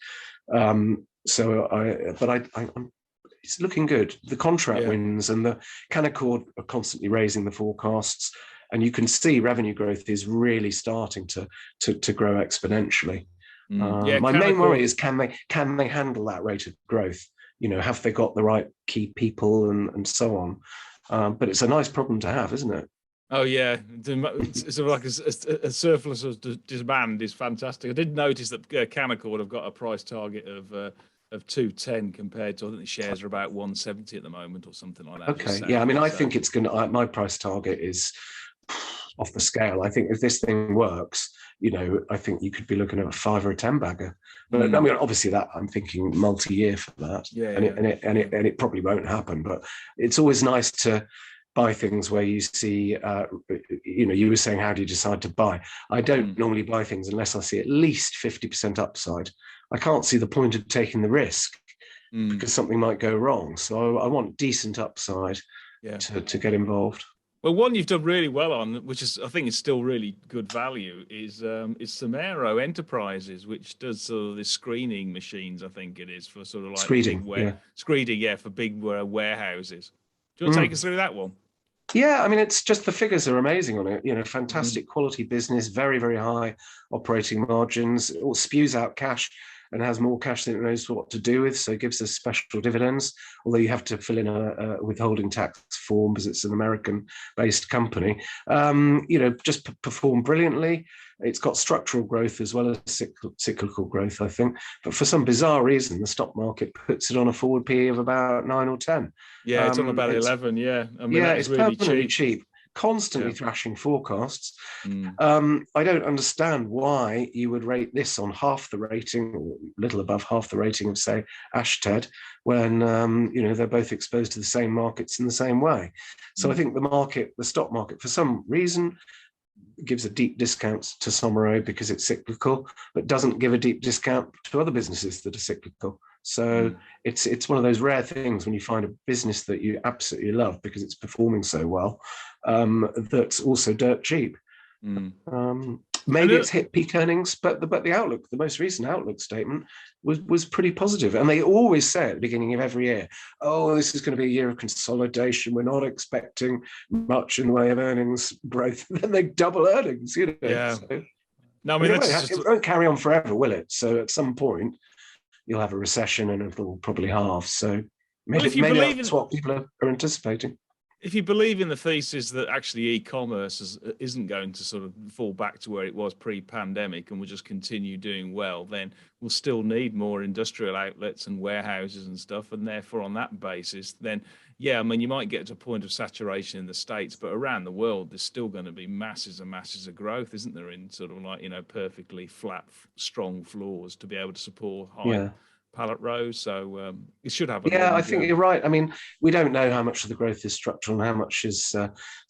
It's looking good. The contract wins and the Canaccord are constantly raising the forecasts, and you can see revenue growth is really starting to grow exponentially. My main worry is, can they handle that rate of growth? Have they got the right key people and so on? But it's a nice problem to have, isn't it? Oh yeah, it's sort of like a surplus of demand is fantastic. I did notice that Canaccord have got a price target of 210 compared to, I think the shares are about 170 at the moment or something like that. Okay, yeah, I mean, I think it's going to, my price target is off the scale. I think if this thing works, I think you could be looking at a 5 or a 10 bagger. But I mean, obviously that I'm thinking multi-year for that. And it probably won't happen, but it's always nice to buy things where you see, you were saying, how do you decide to buy? I don't normally buy things unless I see at least 50% upside. I can't see the point of taking the risk because something might go wrong. So I want decent upside to get involved. Well, one you've done really well on, which is, I think, is still really good value, is Somero Enterprises, which does sort of the screening machines. I think it is for sort of like screening, for big warehouses. Do you want to take us through that one? Yeah, I mean, it's just the figures are amazing on it. Fantastic quality business, very, very high operating margins. It all spews out cash and has more cash than it knows what to do with. So it gives us special dividends, although you have to fill in a withholding tax form because it's an American-based company. Just perform brilliantly. It's got structural growth as well as cyclical growth, I think. But for some bizarre reason, the stock market puts it on a forward PE of about 9 or 10. Yeah, it's on about 11. Yeah, I mean, it's really permanently cheap. Constantly thrashing forecasts. I don't understand why you would rate this on half the rating, or a little above half the rating of, say, Ashted, when they're both exposed to the same markets in the same way. So I think the stock market, for some reason, gives a deep discount to Somero because it's cyclical, but doesn't give a deep discount to other businesses that are cyclical. So it's one of those rare things when you find a business that you absolutely love because it's performing so well, that's also dirt cheap. Maybe it's hit peak earnings, but the outlook, the most recent outlook statement was pretty positive. And they always say at the beginning of every year, oh, this is going to be a year of consolidation. We're not expecting much in the way of earnings growth. Then they double earnings, Yeah. So, no, I mean, it won't carry on forever, will it? So at some point, you'll have a recession and it'll probably halve. So maybe that's what people are anticipating. If you believe in the thesis that actually e-commerce isn't going to sort of fall back to where it was pre-pandemic and will just continue doing well, then we'll still need more industrial outlets and warehouses and stuff. And therefore, on that basis, then, yeah, I mean, you might get to a point of saturation in the States, but around the world, there's still going to be masses and masses of growth, isn't there, in sort of like, perfectly flat, strong floors to be able to support pallet rows, so it should have a Yeah, I think you're right. I mean, we don't know how much of the growth is structural and how much is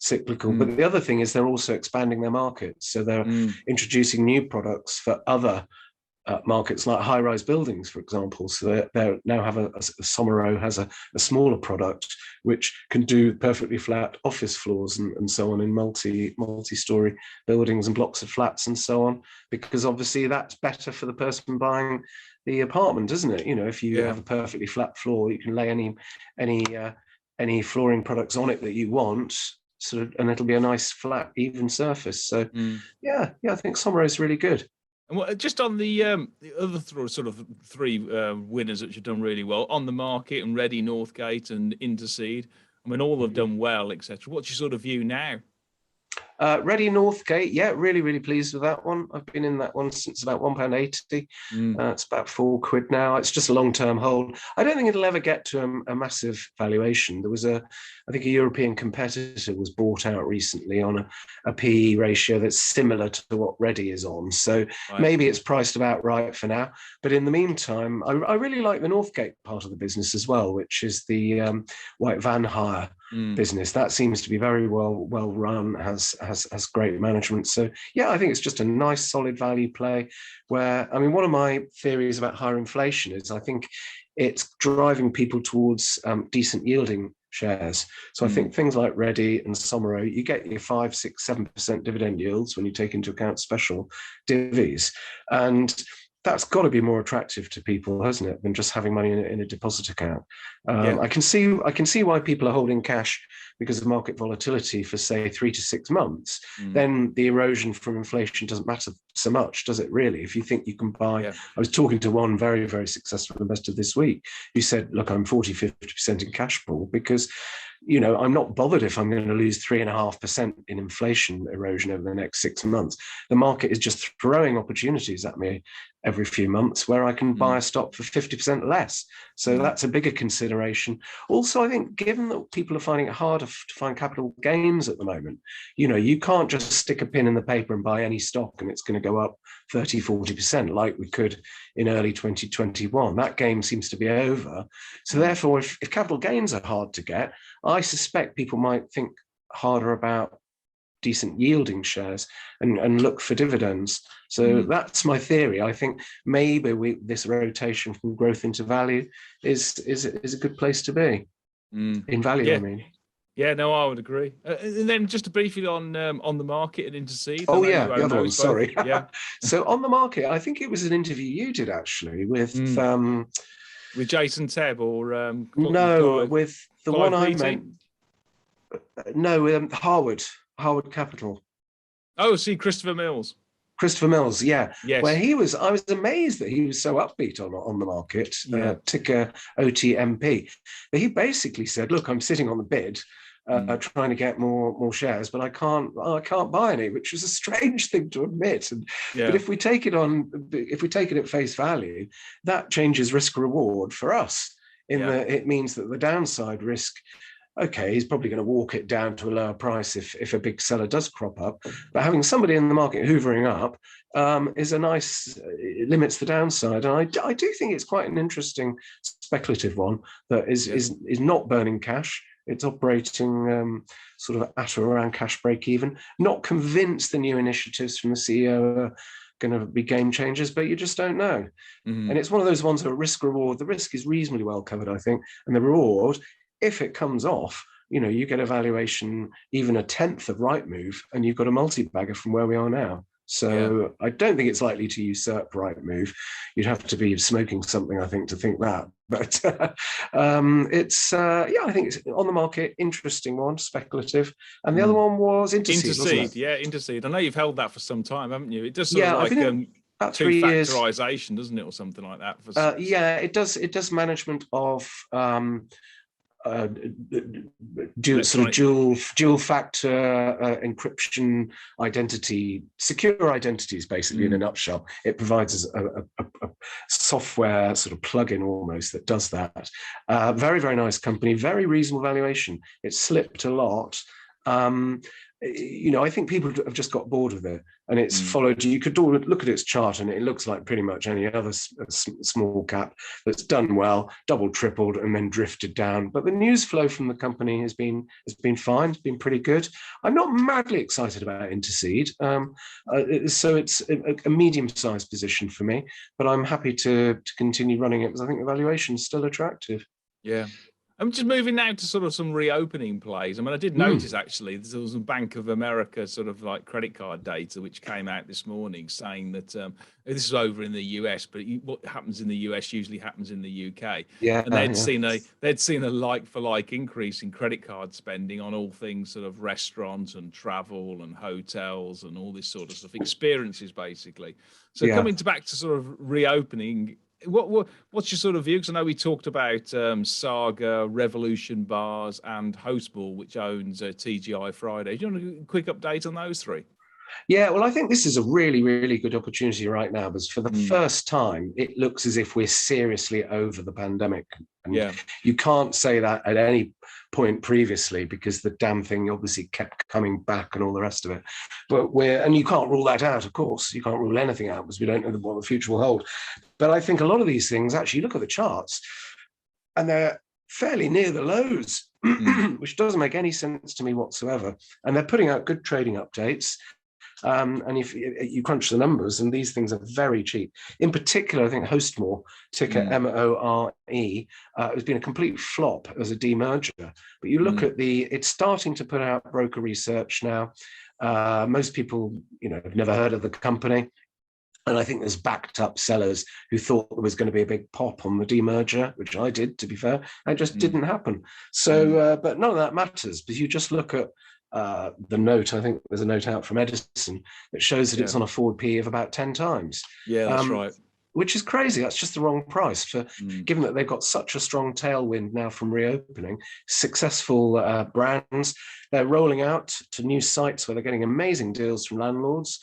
cyclical. But the other thing is they're also expanding their markets. So they're introducing new products for other markets like high-rise buildings, for example. So they now have a Somero has a smaller product which can do perfectly flat office floors and so on in multi-story buildings and blocks of flats and so on, because obviously that's better for the person buying the apartment, isn't it? You know, if you have a perfectly flat floor, you can lay any flooring products on it that you want, sort of, and it'll be a nice flat even surface. So yeah, I think Somero is really good. And just on the other sort of three winners which have done really well, Onthemarket and Redde, Northgate and Intercede, I mean, all have done well, etc. What's your sort of view now? Redde, Northgate, yeah, really pleased with that one. I've been in that one since about £1.80. It's about £4 now. It's just a long-term hold. I don't think it'll ever get to a massive valuation. There was I think a European competitor was bought out recently on a PE ratio that's similar to what Redde is on. So maybe it's priced about right for now. But in the meantime, I really like the Northgate part of the business as well, which is the white van hire business. That seems to be very well run, has great management. So yeah, I think it's just a nice solid value play where, I mean, one of my theories about higher inflation is I think it's driving people towards decent yielding shares. So I think things like Redde and Somero, you get your 5%, 6%, 7% dividend yields when you take into account special divvies. And that's got to be more attractive to people, hasn't it, than just having money in a deposit account? I can see why people are holding cash because of market volatility for, say, 3 to 6 months. Then the erosion from inflation doesn't matter so much, does it really? If you think you can buy, I was talking to one very, very successful investor this week who said, look, I'm 40, 50% in cash pool because, you know, I'm not bothered if I'm going to lose 3.5% in inflation erosion over the next 6 months. The market is just throwing opportunities at me every few months where I can buy a stock for 50% less. So that's a bigger consideration. Also, I think given that people are finding it harder to find capital gains at the moment, you know, you can't just stick a pin in the paper and buy any stock and it's going to go up 30, 40% like we could in early 2021. That game seems to be over. So therefore, if capital gains are hard to get, I suspect people might think harder about decent yielding shares and look for dividends. So that's my theory. I think maybe this rotation from growth into value is a good place to be in value. I mean. Yeah, no, I would agree. And then just briefly on the market and Intercede. Oh yeah, the other one. Sorry. Yeah. So Onthemarket, I think it was an interview you did actually with Jason Tebb or no, with the Clive one Beattie? I meant. No, Harwood Capital. Oh, see, Christopher Mills, yeah. Yes. Where I was amazed that he was so upbeat on the market, ticker OTMP. But he basically said, look, I'm sitting on the bid, trying to get more shares, but I can't buy any, which was a strange thing to admit. But if we take it at face value, that changes risk reward for us that it means that the downside risk, okay, he's probably going to walk it down to a lower price if a big seller does crop up. But having somebody in the market hoovering up is it limits the downside. And I do think it's quite an interesting speculative one that is not burning cash. It's operating sort of at or around cash break even. Not convinced the new initiatives from the CEO are going to be game changers, but you just don't know. And it's one of those ones that risk reward, the risk is reasonably well covered, I think, and the reward, if it comes off, you know, you get a valuation even a tenth of Rightmove, and you've got a multi-bagger from where we are now. So I don't think it's likely to usurp Rightmove. You'd have to be smoking something, I think, to think that. But I think it's on the market, interesting one, speculative. And the other one was Intercede. Intercede. I know you've held that for some time, haven't you? It does sort of like about 3 years. Two-factorization, doesn't it, or something like that? It does. It does management of dual factor encryption secure identities, basically, in a nutshell. It provides a software sort of plug-in almost that does that. Very, very nice company, very reasonable valuation. It slipped a lot. I think people have just got bored with it, and it's followed. You could look at its chart, and it looks like pretty much any other small cap that's done well, doubled, tripled, and then drifted down. But the news flow from the company has been fine. It's been pretty good. I'm not madly excited about Intercede, so it's a medium-sized position for me. But I'm happy to continue running it because I think the valuation is still attractive. Yeah. I'm just moving now to sort of some reopening plays. I mean, I did notice actually there was some Bank of America sort of like credit card data which came out this morning saying that this is over in the US, but what happens in the US usually happens in the UK. Yeah, and they'd seen a like-for-like increase in credit card spending on all things sort of restaurants and travel and hotels and all this sort of stuff, experiences basically. So coming back to sort of reopening. What's your sort of view? Because I know we talked about Saga, Revolution Bars, and Hostmore, which owns TGI Friday. Do you want a quick update on those three? Yeah, well, I think this is a really, really good opportunity right now because for the first time, it looks as if we're seriously over the pandemic. And you can't say that at any point previously because the damn thing obviously kept coming back and all the rest of it. But and you can't rule that out, of course. You can't rule anything out because we don't know what the future will hold. But I think a lot of these things, actually, look at the charts, and they're fairly near the lows, which doesn't make any sense to me whatsoever. And they're putting out good trading updates. And if you crunch the numbers, and these things are very cheap. In particular, I think Hostmore, ticker MORE, has been a complete flop as a demerger. But you look at it's starting to put out broker research now. Most people, have never heard of the company. And I think there's backed up sellers who thought there was going to be a big pop on the demerger, which I did, to be fair. It just didn't happen. So, but none of that matters because you just look at the note. I think there's a note out from Edison that shows that it's on a forward PE of about 10 times. Yeah, that's right. Which is crazy. That's just the wrong price for given that they've got such a strong tailwind now from reopening, successful brands. They're rolling out to new sites where they're getting amazing deals from landlords.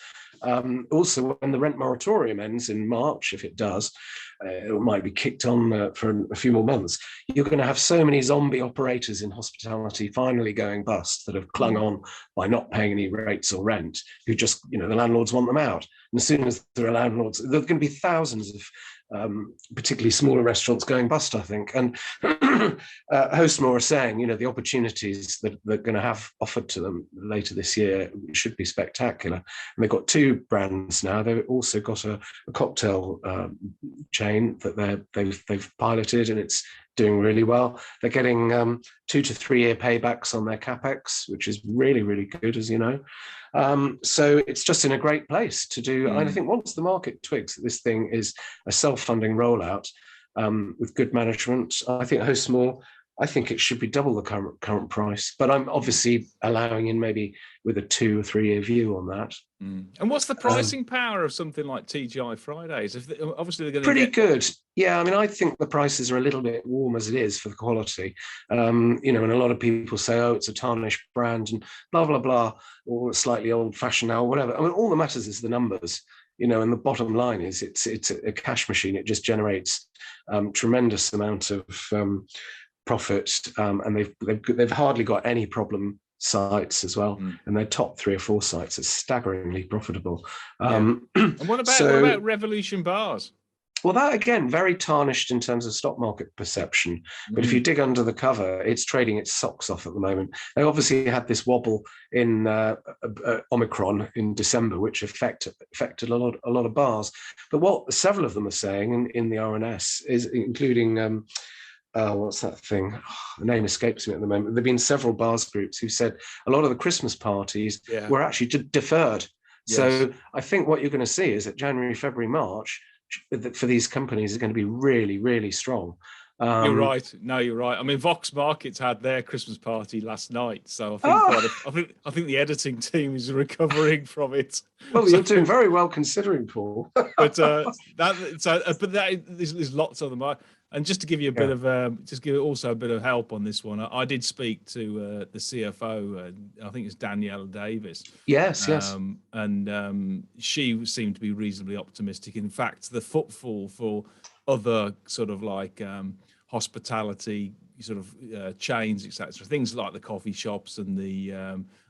Also, when the rent moratorium ends in March, if it does, it might be kicked on for a few more months. You're going to have so many zombie operators in hospitality finally going bust that have clung on by not paying any rates or rent, who just, the landlords want them out. And as soon as there are landlords, there's going to be thousands of particularly smaller restaurants going bust, I think. And Hostmore are saying, the opportunities that they're going to have offered to them later this year should be spectacular. And they've got two brands now. They've also got a cocktail chain that they've piloted, and it's doing really well. They're getting 2 to 3 year paybacks on their capex, which is really, really good, as you know. So it's just in a great place to do. And I think once the market twigs that this thing is a self-funding rollout with good management, I think Hostmore, I think it should be double the current price. But I'm obviously allowing in maybe with a 2 or 3 year view on that. And what's the pricing power of something like TGI Fridays? Obviously, they're going to pretty good. Yeah, I mean, I think the prices are a little bit warm as it is for the quality. And a lot of people say, oh, it's a tarnished brand and blah, blah, blah, or slightly old fashioned now, or whatever. I mean, all that matters is the numbers, and the bottom line is it's a cash machine. It just generates tremendous amount of profit. And they've hardly got any problem sites as well, and their top 3 or 4 sites are staggeringly profitable. And what about Revolution Bars? Well, that again, very tarnished in terms of stock market perception. But if you dig under the cover, it's trading its socks off at the moment. They obviously had this wobble in Omicron in December, which affected a lot of bars. But what several of them are saying in the RNS is, including what's that thing? The name escapes me at the moment. There've been several bars groups who said a lot of the Christmas parties were actually deferred. Yes. So I think what you're going to see is that January, February, March for these companies is going to be really, really strong. You're right. No, you're right. I mean, Vox Markets had their Christmas party last night, so I think the editing team is recovering from it. Well, you're doing very well considering, Paul. But there's lots of them. And just to give you a bit of, just give also a bit of help on this one, I did speak to the CFO. I think it's Danielle Davis. Yes. And she seemed to be reasonably optimistic. In fact, the footfall for other sort of like hospitality, sort of chains, etc. Things like the coffee shops and the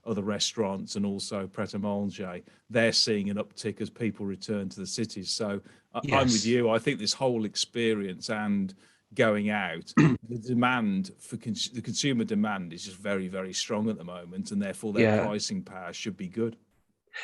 other restaurants, and also pret-a-manger, they're seeing an uptick as people return to the cities. So I'm with you. I think this whole experience and going out, the demand for the consumer demand is just very, very strong at the moment, and therefore their pricing power should be good.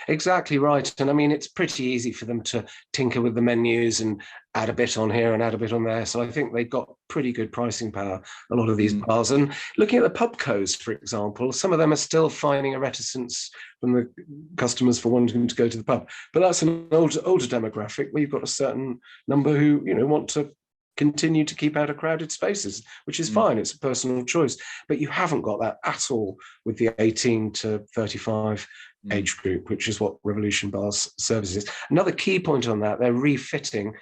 Exactly right. And I mean, it's pretty easy for them to tinker with the menus and add a bit on here and add a bit on there. So I think they've got pretty good pricing power, a lot of these bars. And looking at the pub codes, for example, some of them are still finding a reticence from the customers for wanting to go to the pub. But that's an older demographic where you've got a certain number who, want to continue to keep out of crowded spaces, which is fine. It's a personal choice. But you haven't got that at all with the 18 to 35 age group, which is what Revolution Bars services. Another key point on that, they're refitting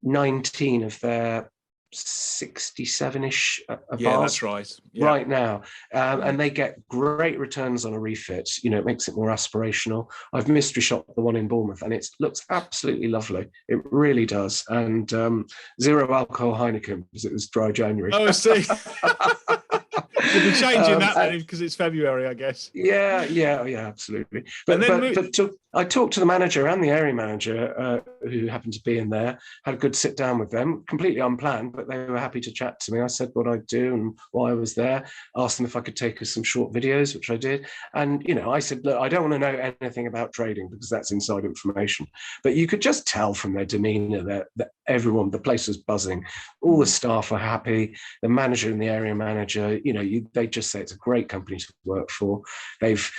19 of their 67-ish bars. That's right. Right now. And they get great returns on a refit. It makes it more aspirational. I've mystery shopped the one in Bournemouth, and it looks absolutely lovely. It really does. And 0 alcohol Heineken, because it was dry January. Oh, I see. We'll be changing that because it's February, I guess. Yeah, absolutely. But I talked to the manager and the area manager who happened to be in there, had a good sit down with them, completely unplanned, but they were happy to chat to me. I said what I'd do and why I was there, asked them if I could take us some short videos, which I did. And, I said, look, I don't want to know anything about trading because that's inside information. But you could just tell from their demeanour that everyone, the place was buzzing. All the staff were happy. The manager and the area manager, they just say it's a great company to work for. They've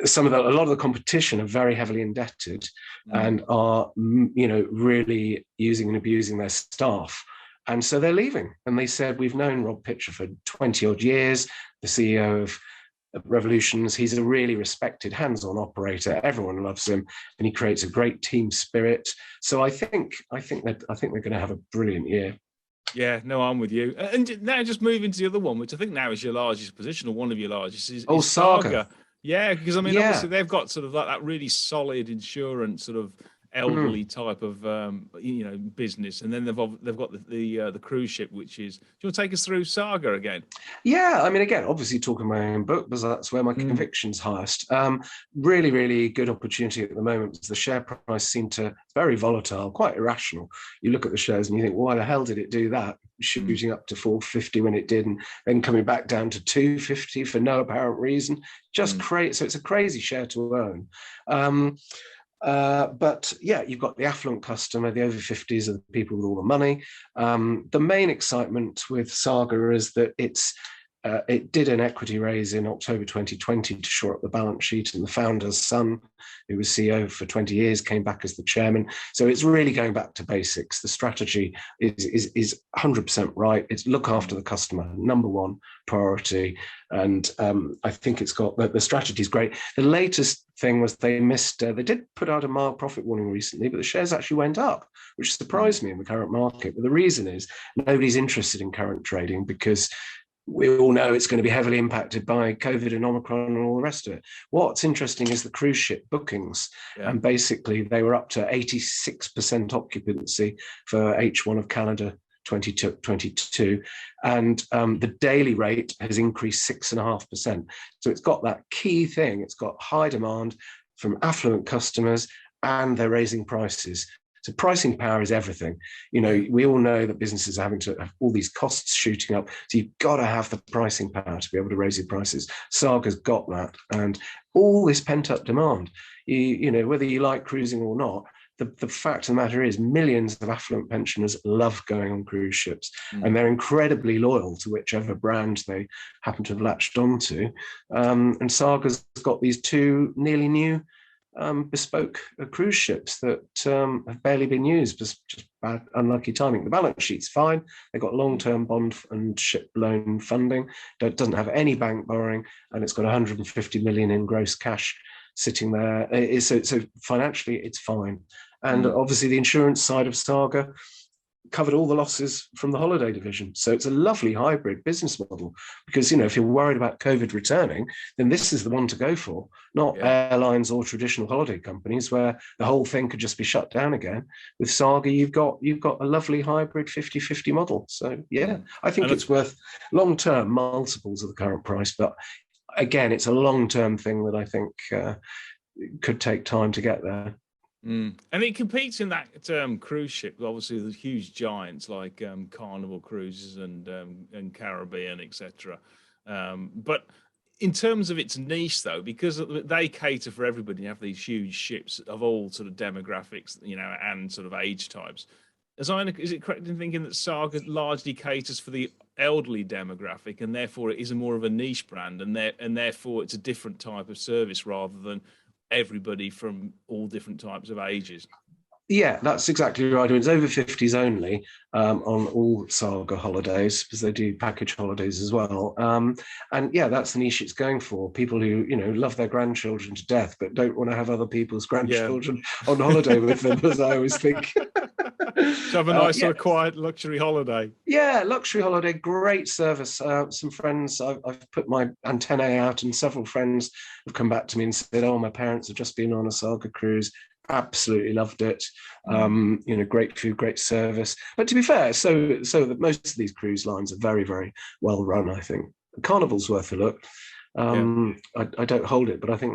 a lot of the competition are very heavily indebted and are really using and abusing their staff, and so they're leaving. And they said, we've known Rob Pitcher for 20 odd years, the CEO of Revolutions. He's a really respected hands-on operator. Everyone loves him, and he creates a great team spirit. So I think they're going to have a brilliant year. Yeah, no, I'm with you. And now just moving to the other one, which I think now is your largest position, or one of your largest, is Saga. Yeah, because obviously they've got sort of like that really solid insurance sort of elderly type of business, and then they've got the cruise ship, which is. Do you want to take us through Saga again? Yeah, again, obviously talking my own book, because that's where my conviction's highest. Really, really good opportunity at the moment. The share price seemed to very volatile, quite irrational. You look at the shares and you think, why the hell did it do that? Shooting up to 450 when it did, and then coming back down to 250 for no apparent reason. Just crazy. So it's a crazy share to own. But yeah, you've got the affluent customer, the over 50s are the people with all the money. The main excitement with Saga is that it did an equity raise in October 2020 to shore up the balance sheet, and the founder's son, who was CEO for 20 years, came back as the chairman. So it's really going back to basics. The strategy is 100% right. It's look after the customer, number one priority. And I think it's got the strategy is great. The latest thing was they did put out a mild profit warning recently, but the shares actually went up, which surprised me in the current market. But the reason is nobody's interested in current trading, because we all know it's going to be heavily impacted by COVID and Omicron and all the rest of it. What's interesting is the cruise ship bookings. And basically they were up to 86% occupancy for H1 of calendar 2022. And the daily rate has increased 6.5%. So it's got that key thing. It's got high demand from affluent customers, and they're raising prices. So pricing power is everything. We all know that businesses are having to have all these costs shooting up. So you've got to have the pricing power to be able to raise your prices. Saga's got that, and all this pent up demand. Whether you like cruising or not, the fact of the matter is millions of affluent pensioners love going on cruise ships, and they're incredibly loyal to whichever brand they happen to have latched onto. And Saga's got these two nearly new bespoke cruise ships that have barely been used. Just bad, unlucky timing. The balance sheet's fine. They've got long-term bond and ship loan funding. It doesn't have any bank borrowing, and it's got 150 million in gross cash sitting there. So financially, it's fine. And obviously, the insurance side of Saga, covered all the losses from the holiday division. So it's a lovely hybrid business model because, you know, if you're worried about COVID returning, then this is the one to go for, not airlines or traditional holiday companies where the whole thing could just be shut down again. With Saga, you've got a lovely hybrid 50-50 model. So yeah, I think it's worth long-term multiples of the current price. But again, it's a long-term thing that I think could take time to get there. And it competes in that cruise ship. Obviously, there's huge giants like Carnival Cruises and Caribbean, etc. But in terms of its niche, though, because they cater for everybody, you have these huge ships of all sort of demographics, you know, and sort of age types. Is it correct in thinking that Saga largely caters for the elderly demographic, and therefore it is more of a niche brand, and therefore it's a different type of service rather than everybody from all different types of ages? Yeah, that's exactly right. I mean, it's over 50s only on all Saga holidays, because they do package holidays as well. And yeah, that's the niche it's going for. People who, you know, love their grandchildren to death, but don't want to have other people's grandchildren on holiday with them, as I always think. So have a nice sort of quiet luxury holiday. Yeah, luxury holiday, great service. Some friends, I've put my antennae out, and several friends have come back to me and said, "Oh, my parents have just been on a Saga cruise. Absolutely loved it. You know, great food, great service." But to be fair, so that most of these cruise lines are very, very well run. I think Carnival's worth a look. I don't hold it, but I think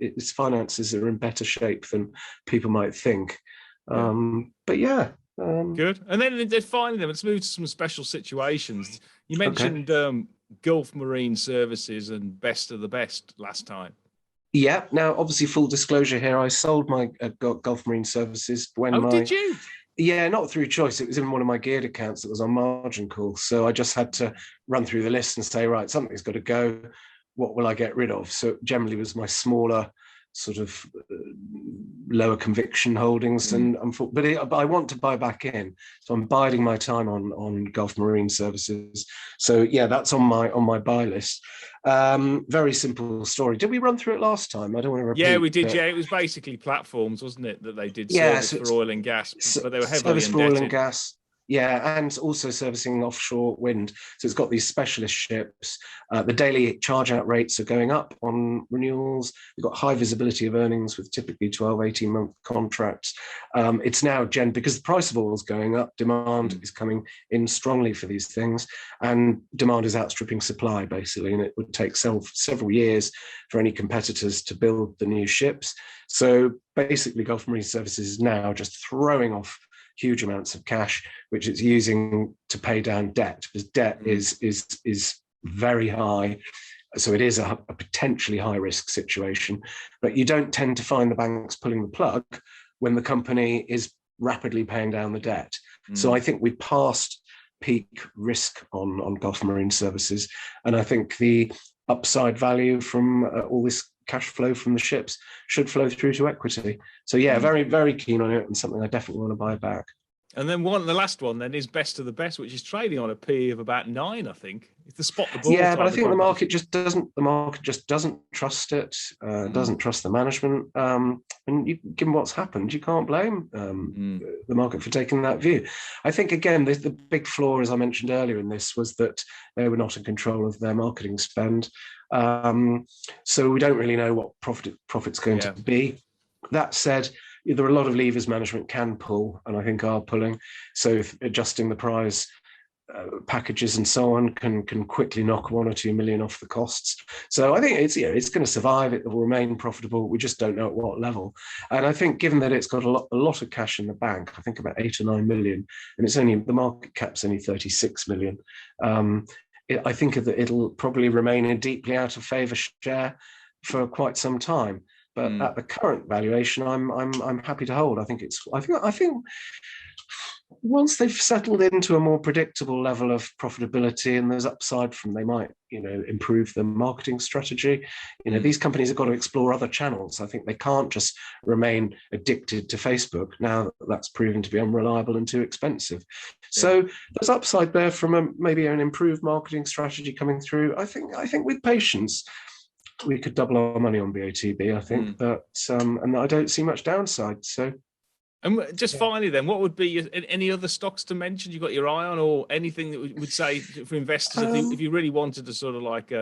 its finances are in better shape than people might think. But yeah. Good. And then finally, let's move to some special situations. You mentioned Gulf Marine Services and Best of the Best last time. Yeah. Now, obviously, full disclosure here, I sold my Gulf Marine Services when did you? Yeah, not through choice. It was in one of my geared accounts that was on margin call. So I just had to run through the list and say, right, something's got to go. What will I get rid of? So it generally was my smaller sort of lower conviction holdings, but I want to buy back in, so I'm biding my time on Gulf Marine Services. So yeah, that's on my buy list. Very simple story. Did we run through it last time? I don't want to repeat. Yeah, we did. Yeah, it was basically platforms, wasn't it, that they did service for oil and gas, but they were heavily indebted. For oil and gas. Yeah, and also servicing offshore wind. So it's got these specialist ships. The daily charge-out rates are going up on renewals. We've got high visibility of earnings with typically 12, 18-month contracts. It's now, because the price of oil is going up, demand is coming in strongly for these things. And demand is outstripping supply, basically. And it would take several years for any competitors to build the new ships. So basically, Gulf Marine Services is now just throwing off huge amounts of cash, which it's using to pay down debt, because debt is very high. So it is a potentially high risk situation, but you don't tend to find the banks pulling the plug when the company is rapidly paying down the debt. So I think we passed peak risk on Gulf Marine Services. And I think the upside value from all this cash flow from the ships should flow through to equity. So yeah, very, very keen on it, and something I definitely want to buy back. And then the last one then is Best of the Best, which is trading on a PE of about 9, I think. It's the spot the ball. Yeah, but I think the market just doesn't trust it, doesn't trust the management. And given what's happened, you can't blame the market for taking that view. I think, again, the big flaw, as I mentioned earlier in this, was that they were not in control of their marketing spend. So we don't really know what profit's going to be. That said, there are a lot of levers management can pull, and I think are pulling. So if adjusting the price, packages and so on can quickly knock 1 or 2 million off the costs. So I think it's going to survive. It will remain profitable. We just don't know at what level. And I think, given that it's got a lot of cash in the bank, I think about 8 or 9 million, and the market cap's only 36 million. I think that it'll probably remain a deeply out of favour share for quite some time. But at the current valuation, I'm happy to hold. I think once they've settled into a more predictable level of profitability and there's upside from, they might, improve their marketing strategy. These companies have got to explore other channels. I think they can't just remain addicted to Facebook now that that's proven to be unreliable and too expensive. Yeah. So there's upside there from maybe an improved marketing strategy coming through. I think with patience, we could double our money on BOTB, I think, but and I don't see much downside. So And just finally, then, what would be any other stocks to mention you got your eye on, or anything that would say for investors if you really wanted to sort of like,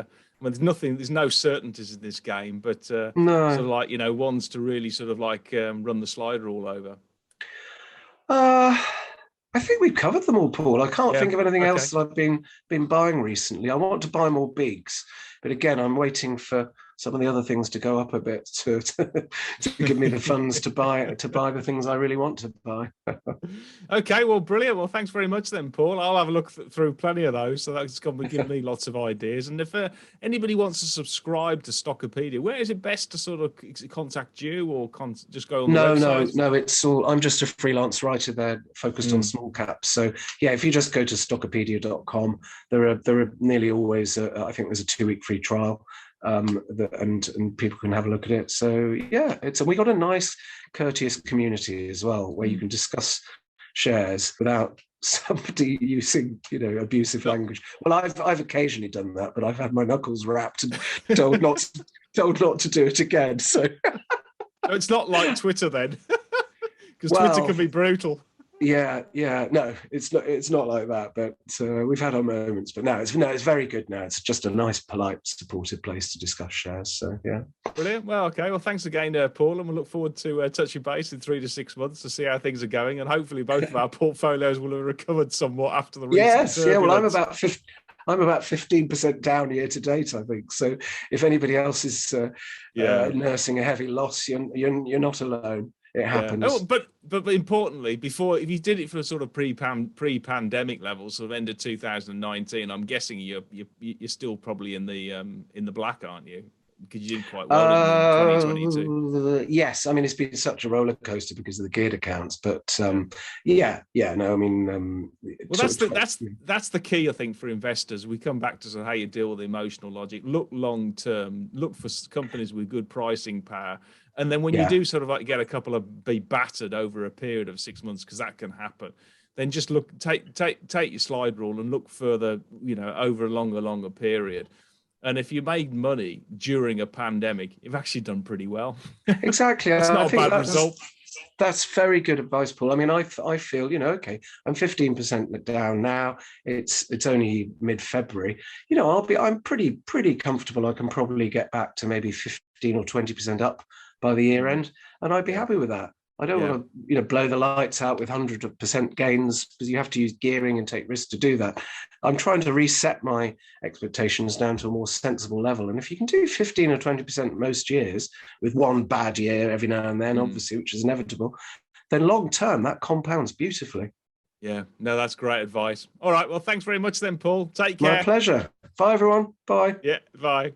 there's no certainties in this game, but sort of like, ones to really sort of like run the slider all over? I think we've covered them all, Paul. I can't think of anything else that I've been buying recently. I want to buy more Beeks, but again, I'm waiting for some of the other things to go up a bit to give me the funds to buy the things I really want to buy. Okay, well, brilliant. Well, thanks very much then, Paul. I'll have a look through plenty of those, so that's going to give me lots of ideas. And if anybody wants to subscribe to Stockopedia, where is it best to sort of contact you, or just go on the website? No, it's all. I'm just a freelance writer there, focused on small caps. So yeah, if you just go to stockopedia.com, there are nearly always I think there's a 2-week free trial. And people can have a look at it. So yeah, we got a nice, courteous community as well, where you can discuss shares without somebody using abusive language. Well, I've occasionally done that, but I've had my knuckles rapped and told not to do it again. So it's not like Twitter then, because Twitter can be brutal. Yeah, no, it's not like that, but we've had our moments. But it's very good now. It's just a nice, polite, supportive place to discuss shares. So yeah, brilliant. Well, okay. Well, thanks again, Paul, and we'll look forward to touching base in 3 to 6 months to see how things are going, and hopefully both of our portfolios will have recovered somewhat after the recent turbulence. Well, I'm about 15% down year to date, I think. So if anybody else is nursing a heavy loss, you're not alone. It happens. Oh, but importantly, if you did it for sort of pre-pandemic levels, sort of end of 2019, I'm guessing you're still probably in the black, aren't you? Because you did quite well in 2022. Yes, I mean, it's been such a roller coaster because of the geared accounts, but no, I mean, well, that's the key, I think, for investors. We come back to sort of how you deal with emotional logic. Look long term. Look for companies with good pricing power, and then when you do sort of like get a couple of be battered over a period of 6 months, because that can happen, then just take your slide rule and look further, over a longer period. And if you made money during a pandemic, you've actually done pretty well. Exactly. That's not a bad result. That's very good advice, Paul. I mean, I feel, okay, I'm 15% down now. It's only mid-February. I'm pretty comfortable. I can probably get back to maybe 15 or 20% up by the year end, and I'd be happy with that. I don't want to, blow the lights out with 100% gains, because you have to use gearing and take risks to do that. I'm trying to reset my expectations down to a more sensible level. And if you can do 15 or 20% most years, with one bad year every now and then, obviously, which is inevitable, then long term, that compounds beautifully. Yeah, no, that's great advice. All right, well, thanks very much then, Paul. Take care. My pleasure. Bye, everyone. Bye. Yeah, bye.